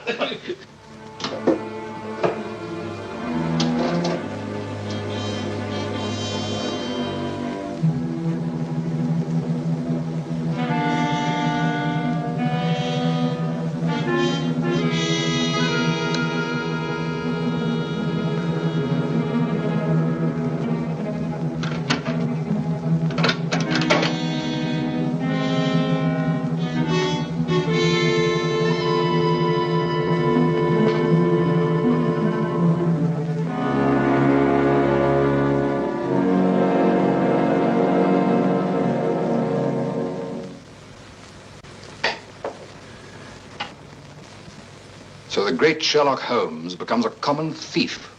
So the great Sherlock Holmes becomes a common thief.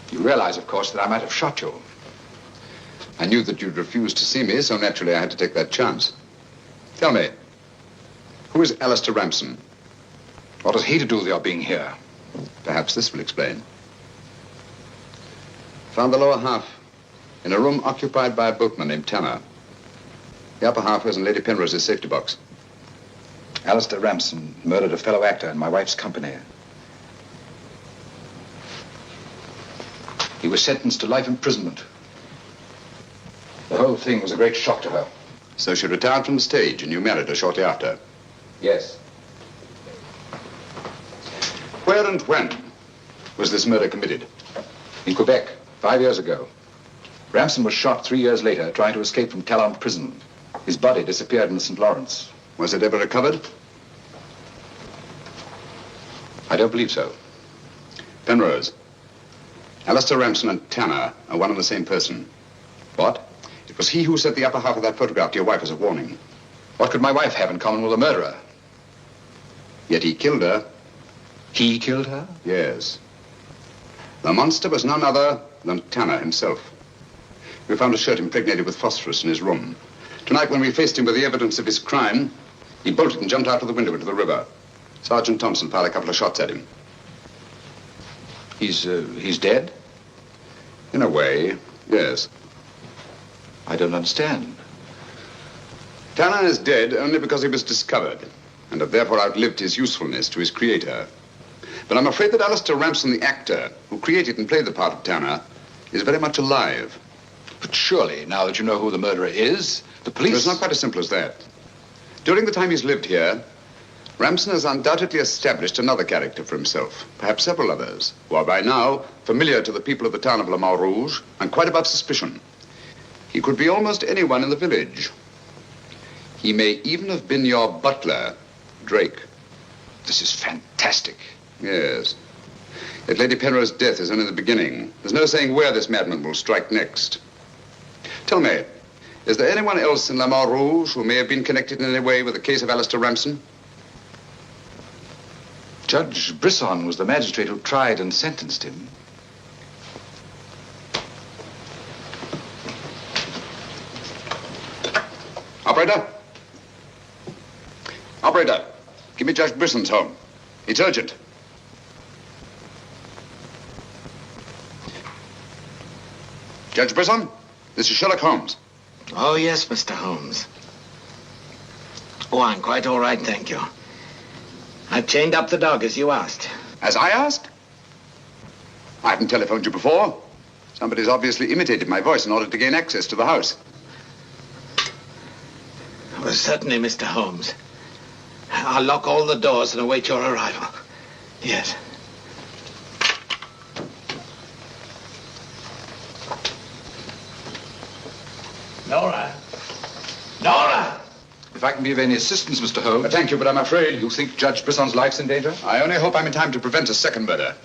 You realize, of course, that I might have shot you. I knew that you'd refuse to see me, so naturally I had to take that chance. Tell me, who is Alistair Ramsden? What has he to do with your being here? Perhaps this will explain. Found the lower half in a room occupied by a boatman named Tanner. The upper half was in Lady Penrose's safety box. Alistair Ramsden murdered a fellow actor in my wife's company. He was sentenced to life imprisonment. The whole thing was a great shock to her. So she retired from the stage and you married her shortly after? Yes. Where and when was this murder committed? In Quebec, 5 years ago. Ramsden was shot 3 years later trying to escape from Talon prison. His body disappeared in the St. Lawrence. Was it ever recovered? I don't believe so. Penrose, Alistair Ramsden and Tanner are one and the same person. What? It was he who sent the upper half of that photograph to your wife as a warning. What could my wife have in common with a murderer? Yet he killed her. He killed her? Yes. The monster was none other than Tanner himself. We found a shirt impregnated with phosphorus in his room. Tonight, when we faced him with the evidence of his crime, he bolted and jumped out of the window into the river. Sergeant Thompson fired a couple of shots at him. He's dead? In a way, yes. I don't understand. Tanner is dead only because he was discovered, and have therefore outlived his usefulness to his creator. But I'm afraid that Alistair Ramsden, the actor, who created and played the part of Tanner, is very much alive. But surely, now that you know who the murderer is, the police... It's not quite as simple as that. During the time he's lived here, Ramsden has undoubtedly established another character for himself, perhaps several others, who are by now familiar to the people of the town of Le Mans Rouge and quite above suspicion. He could be almost anyone in the village. He may even have been your butler, Drake. This is fantastic. Yes. Yet Lady Penrose's death is only the beginning. There's no saying where this madman will strike next. Tell me, is there anyone else in Le Mans Rouge who may have been connected in any way with the case of Alistair Ramsden? Judge Brisson was the magistrate who tried and sentenced him. Operator? Operator, give me Judge Brisson's home. It's urgent. Judge Brisson, this is Sherlock Holmes. Oh, yes, Mr. Holmes. Oh, I'm quite all right, thank you. I've chained up the dog, as you asked. As I asked? I haven't telephoned you before. Somebody's obviously imitated my voice in order to gain access to the house. Well, Certainly, Mr. Holmes. I'll lock all the doors and await your arrival. Yes. Nora! Nora! If I can be of any assistance, Mr. Holmes. Thank you, but I'm afraid... You think Judge Brisson's life's in danger? I only hope I'm in time to prevent a second murder.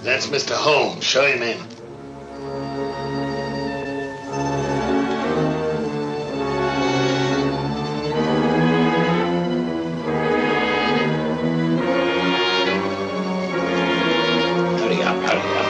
That's Mr. Holmes. Show him in. Hurry up, hurry up.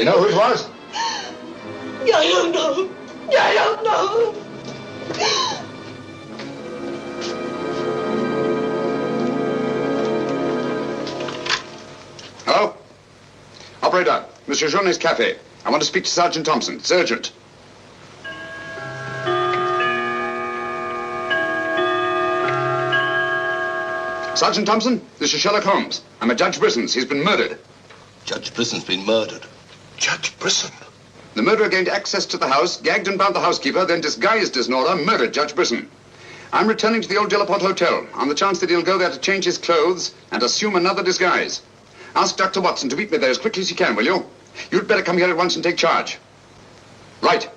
You know who it was? I don't know. I don't know. Hello? Operator, Monsieur Journet's cafe. I want to speak to Sergeant Thompson. It's urgent. Sergeant Thompson, this is Sherlock Holmes. I'm at Judge Brisson's. He's been murdered. Judge Brisson's been murdered. Judge Brisson? The murderer gained access to the house, gagged and bound the housekeeper, then disguised as Nora, murdered Judge Brisson. I'm returning to the old Delaporte Hotel on the chance that he'll go there to change his clothes and assume another disguise. Ask Dr. Watson to meet me there as quickly as he can, will you? You'd better come here at once and take charge. Right.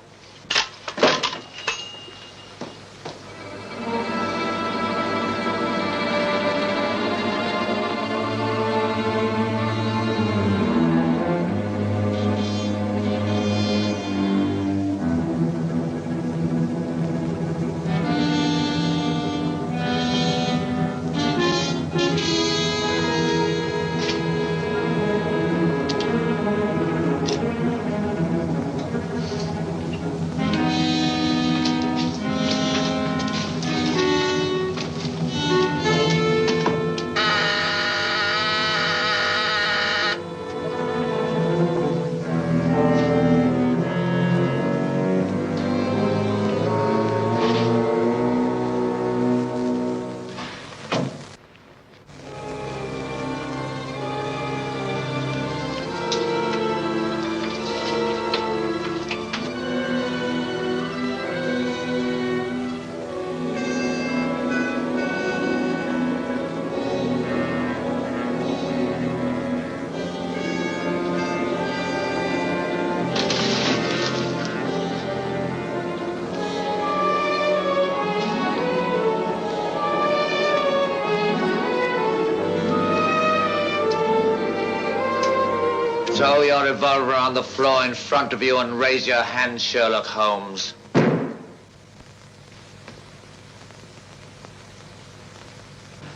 Throw your revolver on the floor in front of you and raise your hand, Sherlock Holmes.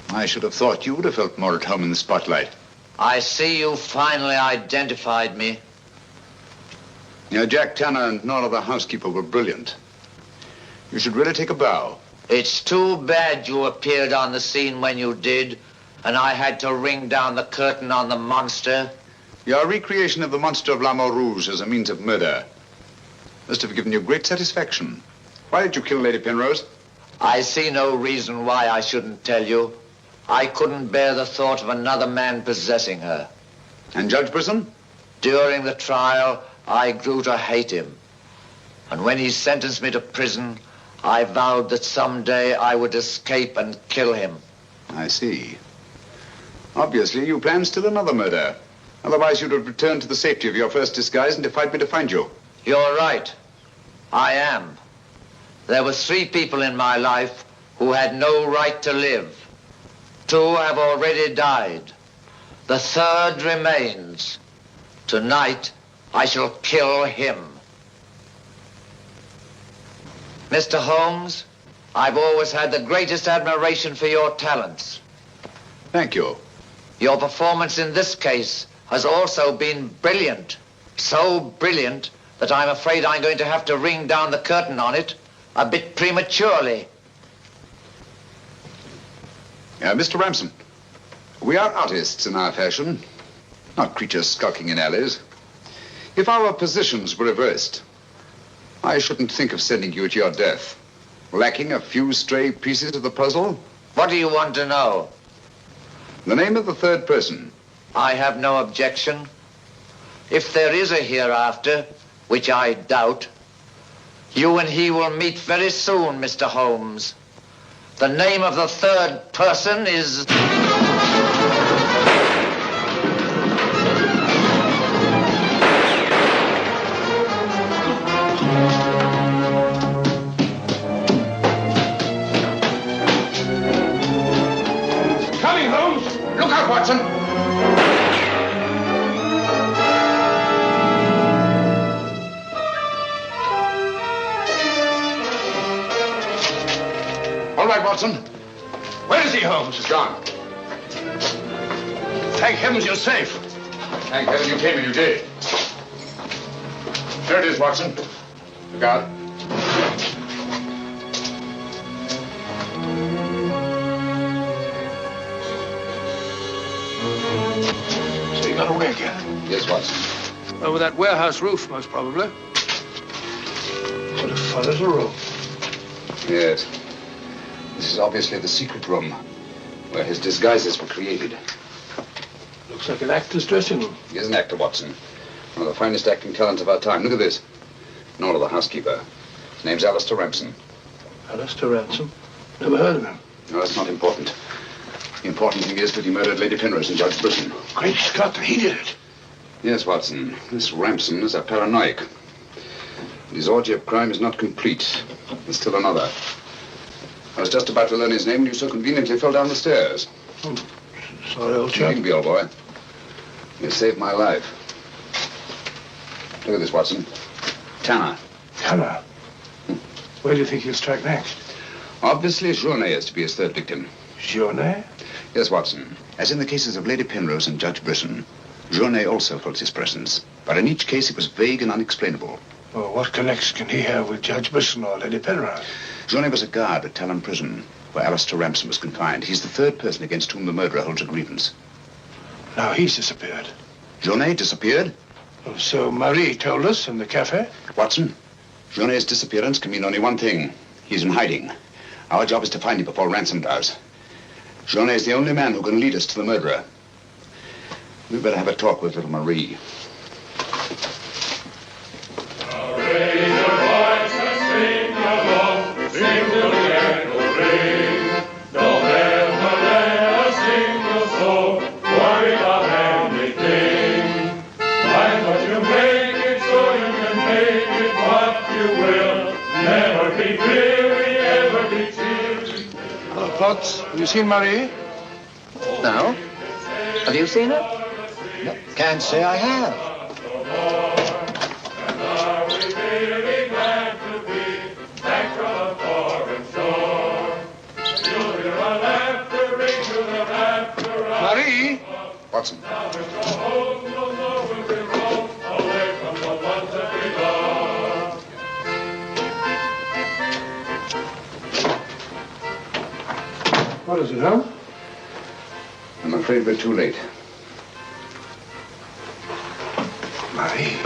I should have thought you would have felt more at home in the spotlight. I see you finally identified me. Jack Tanner and Nora the housekeeper were brilliant. You should really take a bow. It's too bad you appeared on the scene when you did, and I had to ring down the curtain on the monster. Your recreation of the monster of La Mort Rouge as a means of murder must have given you great satisfaction. Why did you kill Lady Penrose? I see no reason why I shouldn't tell you. I couldn't bear the thought of another man possessing her. And Judge Brisson? During the trial, I grew to hate him. And when he sentenced me to prison, I vowed that someday I would escape and kill him. I see. Obviously, you planned still another murder. Otherwise, you'd have returned to the safety of your first disguise and defied me to find you. You're right. I am. There were 3 people in my life who had no right to live. 2 have already died. The 3rd remains. Tonight, I shall kill him. Mr. Holmes, I've always had the greatest admiration for your talents. Thank you. Your performance in this case has also been brilliant. So brilliant that I'm afraid I'm going to have to ring down the curtain on it a bit prematurely. Mr. Ramson, we are artists in our fashion, not creatures skulking in alleys. If our positions were reversed, I shouldn't think of sending you to your death. Lacking a few stray pieces of the puzzle? What do you want to know? The name of the 3rd person. I have no objection. If there is a hereafter, which I doubt, you and he will meet very soon, Mr. Holmes. The name of the 3rd person is... Coming, Holmes! Look out, Watson! All right, Watson. Where is he, Holmes? He's gone. Thank heavens you're safe. Thank heaven you came and you did. There it is, Watson. Look out. So you got away again? Yes, Watson. Over that warehouse roof, most probably. What a fun as a room. Yes. This is obviously the secret room where his disguises were created. Looks like an actor's dressing room. He is an actor, Watson. One of the finest acting talents of our time. Look at this. Nora, the housekeeper. His name's Alistair Ramson. Alistair Ransom? Never heard of him. No, that's not important. The important thing is that he murdered Lady Penrose and Judge Brisson. Great Scott, he did it. Yes, Watson. This Ramson is a paranoiac. But his orgy of crime is not complete. There's still another. I was just about to learn his name when you so conveniently fell down the stairs. Oh, sorry, old chap. You needn't be, old boy. You saved my life. Look at this, Watson. Tanner. Tanner? Where do you think he'll strike next? Obviously, Journet is to be his 3rd victim. Journet? Yes, Watson. As in the cases of Lady Penrose and Judge Brisson, Journet also felt his presence. But in each case, it was vague and unexplainable. Well, what connection can he have with Judge Brisson or Lady Penrose? Journet was a guard at Talon Prison, where Alistair Ramson was confined. He's the 3rd person against whom the murderer holds a grievance. Now he's disappeared. Journet disappeared? Oh, so Marie told us in the cafe? Watson, Journet's disappearance can mean only one thing. He's in hiding. Our job is to find him before Ransom does. Journet is the only man who can lead us to the murderer. We'd better have a talk with little Marie. Raise your voice and sing along, sing till the echo ring. Don't ever let a single soul worry about anything. Find what you make it so you can make it what you will. Never be weary, ever be cheery. Hello, Potts. Have you seen Marie? No. Have you seen her? No, can't say I have. Watson. What is it, Holmes? I'm afraid we're too late. Marie.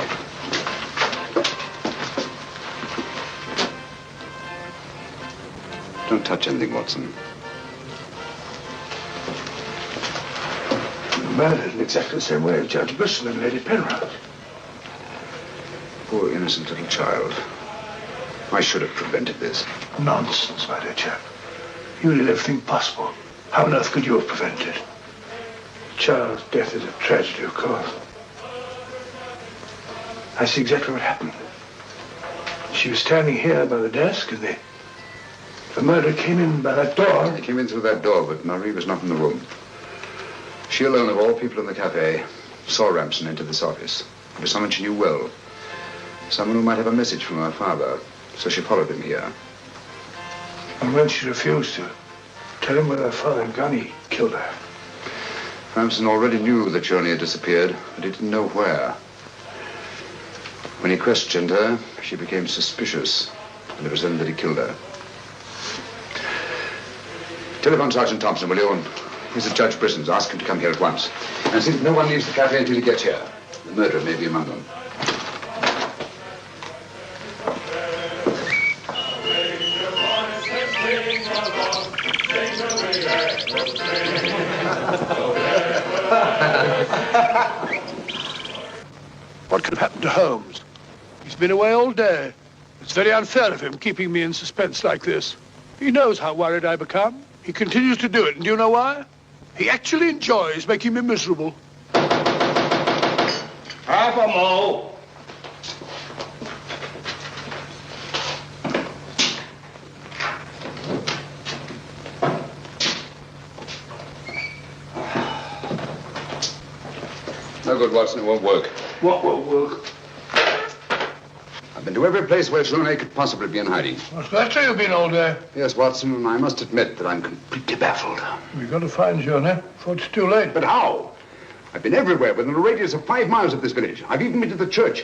Don't touch anything, Watson. Murdered in exactly the same way as Judge Brisson and Lady Penrose. Poor innocent little child. I should have prevented this. Nonsense, my dear chap. You did everything possible. How on earth could you have prevented it? The child's death is a tragedy, of course. I see exactly what happened. She was standing here by the desk, and the murderer came in by that door. He came in through that door, but Marie was not in the room. She alone, of all people in the cafe, saw Ramson enter this office. It was someone she knew well. Someone who might have a message from her father. So she followed him here. And when she refused to tell him where her father had gone, he killed her. Ramson already knew that Johnny had disappeared, but he didn't know where. When he questioned her, she became suspicious, and it was then that he killed her. Telephone Sergeant Thompson, will you? And he's at Judge Brisson's. Ask him to come here at once. And see that no one leaves the cafe until he gets here. The murderer may be among them. What could have happened to Holmes? He's been away all day. It's very unfair of him keeping me in suspense like this. He knows how worried I become. He continues to do it, and do you know why? He actually enjoys making me miserable. Half a mo. No good, Watson. It won't work. What won't work? I've been to every place where Journey could possibly be in hiding. Well, that's where you've been all day. Yes, Watson, and I must admit that I'm completely baffled. We've got to find Journey before it's too late. But how? I've been everywhere within a radius of 5 miles of this village. I've even been to the church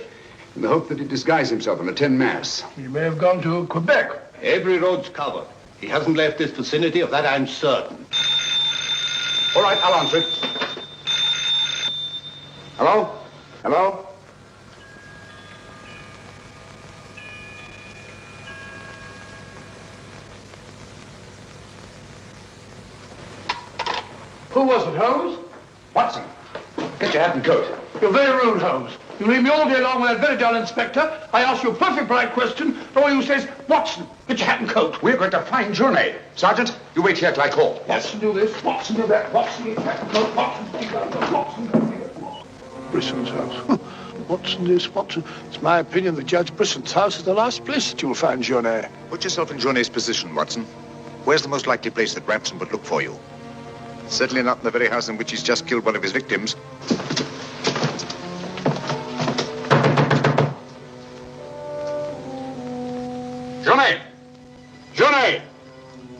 in the hope that he'd disguise himself and attend Mass. He may have gone to Quebec. Every road's covered. He hasn't left this vicinity, of that I'm certain. All right, I'll answer it. Hello? Hello? Who was it, Holmes? Watson, get your hat and coat. You're very rude, Holmes. You leave me all day long with that very dull inspector. I ask you a perfect polite question, and all you say is, Watson, get your hat and coat. We're going to find Journey. Sergeant, you wait here till I call. Watson, do this. Watson, do that. Watson, get your hat and coat. Watson, take that. Watson, Brisson's house. Watson this, Watson. It's my opinion that Judge Brisson's house is the last place that you'll find Journey. Put yourself in Journey's position, Watson. Where's the most likely place that Ramson would look for you? Certainly not in the very house in which he's just killed one of his victims. Journey! Journey!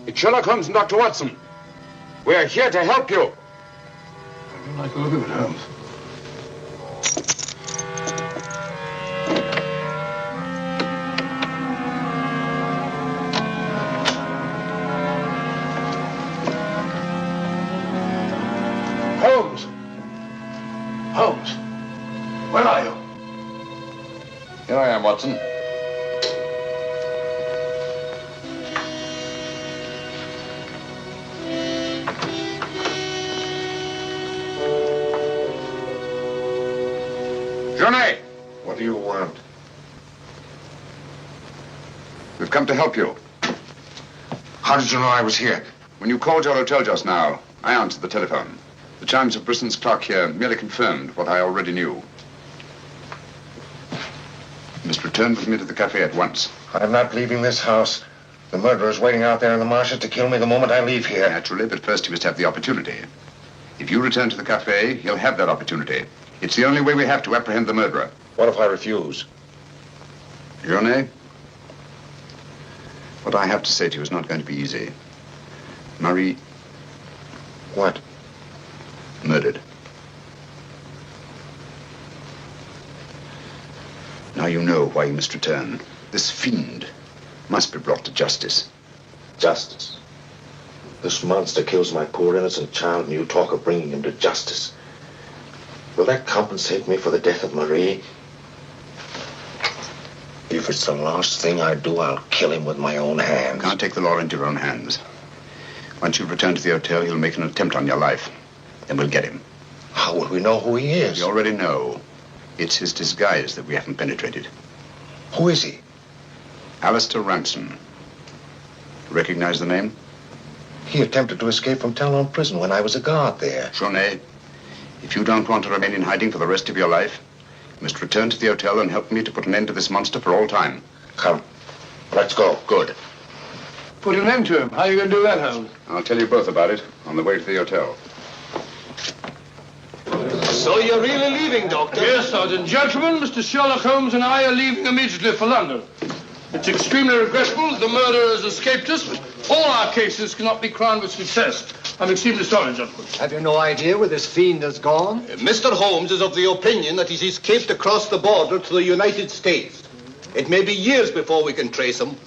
It's Sherlock Holmes and Dr. Watson. We're here to help you. I don't like the look of it, Holmes. Holmes! Holmes! Where are you? Here I am, Watson. Journey! What do you want? We've come to help you. How did you know I was here? When you called your hotel just now, I answered the telephone. The chimes of Brisson's clock here merely confirmed what I already knew. You must return with me to the cafe at once. I'm not leaving this house. The murderer's waiting out there in the marshes to kill me the moment I leave here. Naturally, but first he must have the opportunity. If you return to the cafe, he'll have that opportunity. It's the only way we have to apprehend the murderer. What if I refuse? Journey, what I have to say to you is not going to be easy. Marie... What? Murdered. Now you know why you must return. This fiend must be brought to justice. Justice? This monster kills my poor innocent child, and you talk of bringing him to justice. Will that compensate me for the death of Marie? If it's the last thing I do, I'll kill him with my own hands. You can't take the law into your own hands. Once you've returned to the hotel, he'll make an attempt on your life. Then we'll get him. How will we know who he is? We already know. It's his disguise that we haven't penetrated. Who is he? Alistair Ramson. Recognize the name? He attempted to escape from Talon prison when I was a guard there. Journey, if you don't want to remain in hiding for the rest of your life, you must return to the hotel and help me to put an end to this monster for all time. Come. Let's go. Good. Put an end to him. How are you going to do that, Holmes? I'll tell you both about it on the way to the hotel. So you're really leaving, Doctor? Yes, Sergeant. Gentlemen, Mr. Sherlock Holmes and I are leaving immediately for London. It's extremely regrettable that the murderer has escaped us, but all our cases cannot be crowned with success. I'm extremely sorry, gentlemen. Have you no idea where this fiend has gone? Mr. Holmes is of the opinion that he's escaped across the border to the United States. It may be years before we can trace him,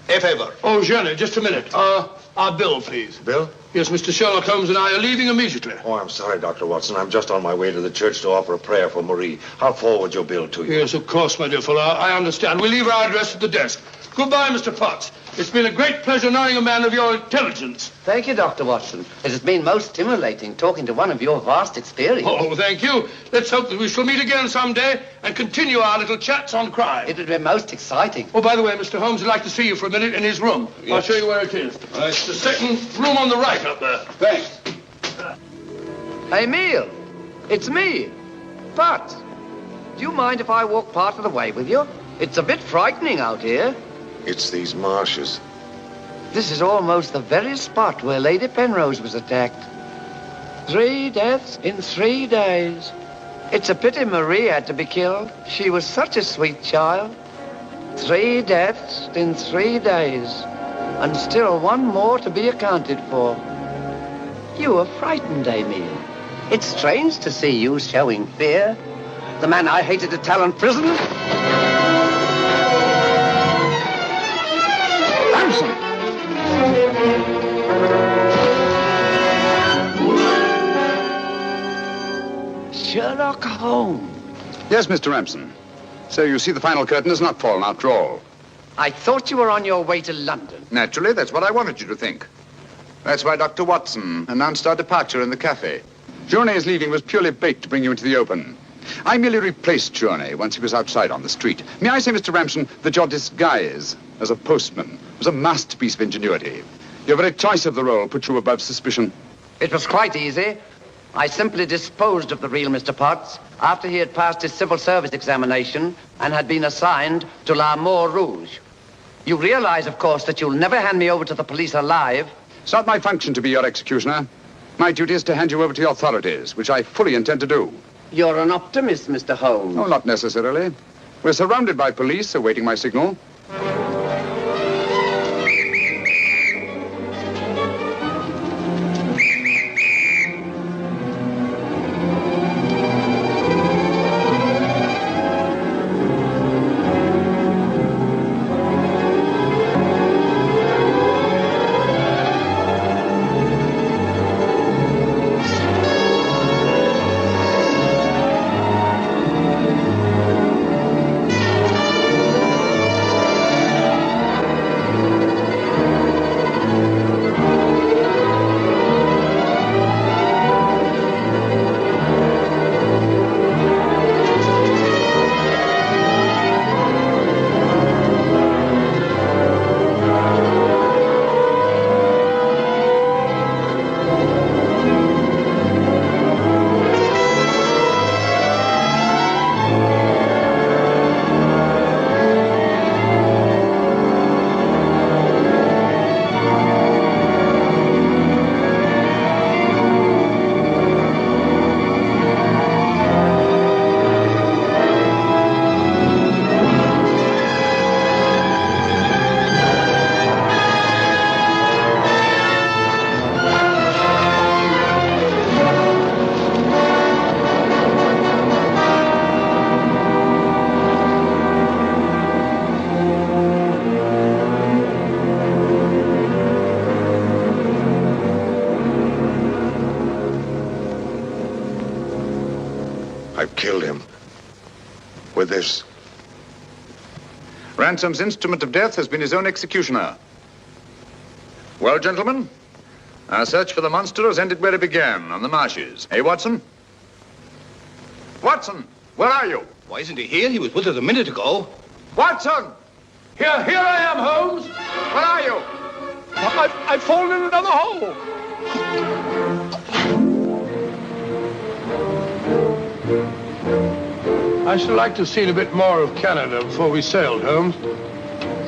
if ever. Oh, Jenny, just a minute. Our bill, please. Bill? Yes, Mr. Sherlock Holmes and I are leaving immediately. Oh, I'm sorry, Dr. Watson. I'm just on my way to the church to offer a prayer for Marie. I'll forward your bill to you. Yes, of course, my dear fellow. I understand. We'll leave our address at the desk. Goodbye, Mr. Potts. It's been a great pleasure knowing a man of your intelligence. Thank you, Dr. Watson. It has been most stimulating talking to one of your vast experience. Oh, thank you. Let's hope that we shall meet again someday and continue our little chats on crime. It would be most exciting. Oh, by the way, Mr. Holmes would like to see you for a minute in his room. Yes. I'll show you where it is. It's the second room on the right up there. Thanks. Emile, it's me. But, do you mind if I walk part of the way with you? It's a bit frightening out here. It's these marshes. This is almost the very spot where Lady Penrose was attacked. 3 deaths in 3 days. It's a pity Marie had to be killed. She was such a sweet child. 3 deaths in 3 days. And still one more to be accounted for. You were frightened, Emile. It's strange to see you showing fear. The man I hated at Talon prison. Ramson! Sherlock Holmes. Yes, Mr. Ramson. So you see the final curtain has not fallen after all. I thought you were on your way to London. Naturally, that's what I wanted you to think. That's why Dr. Watson announced our departure in the cafe. Journey's leaving was purely bait to bring you into the open. I merely replaced Journey once he was outside on the street. May I say, Mr. Ramson, that your disguise as a postman was a masterpiece of ingenuity. Your very choice of the role put you above suspicion. It was quite easy. I simply disposed of the real Mr. Potts after he had passed his civil service examination and had been assigned to La Mort Rouge. You realize, of course, that you'll never hand me over to the police alive. It's not my function to be your executioner. My duty is to hand you over to the authorities, which I fully intend to do. You're an optimist, Mr. Holmes. No, not necessarily. We're surrounded by police awaiting my signal. Ransom's instrument of death has been his own executioner. Well, gentlemen, our search for the monster has ended where it began, on the marshes. Hey, Watson? Watson, where are you? Why isn't he here? He was with us a minute ago. Watson! Here I am, Holmes. Where are you? I've fallen in another hole. I should like to have seen a bit more of Canada before we sailed, Holmes.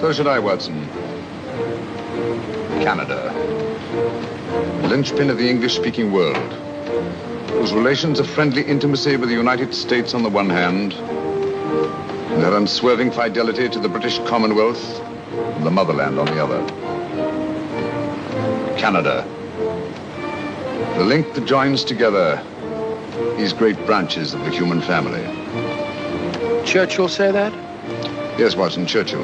So should I, Watson. Canada. The linchpin of the English-speaking world, whose relations of friendly intimacy with the United States on the one hand, and their unswerving fidelity to the British Commonwealth and the motherland on the other. Canada. The link that joins together these great branches of the human family. Churchill say that? Yes, Watson, Churchill.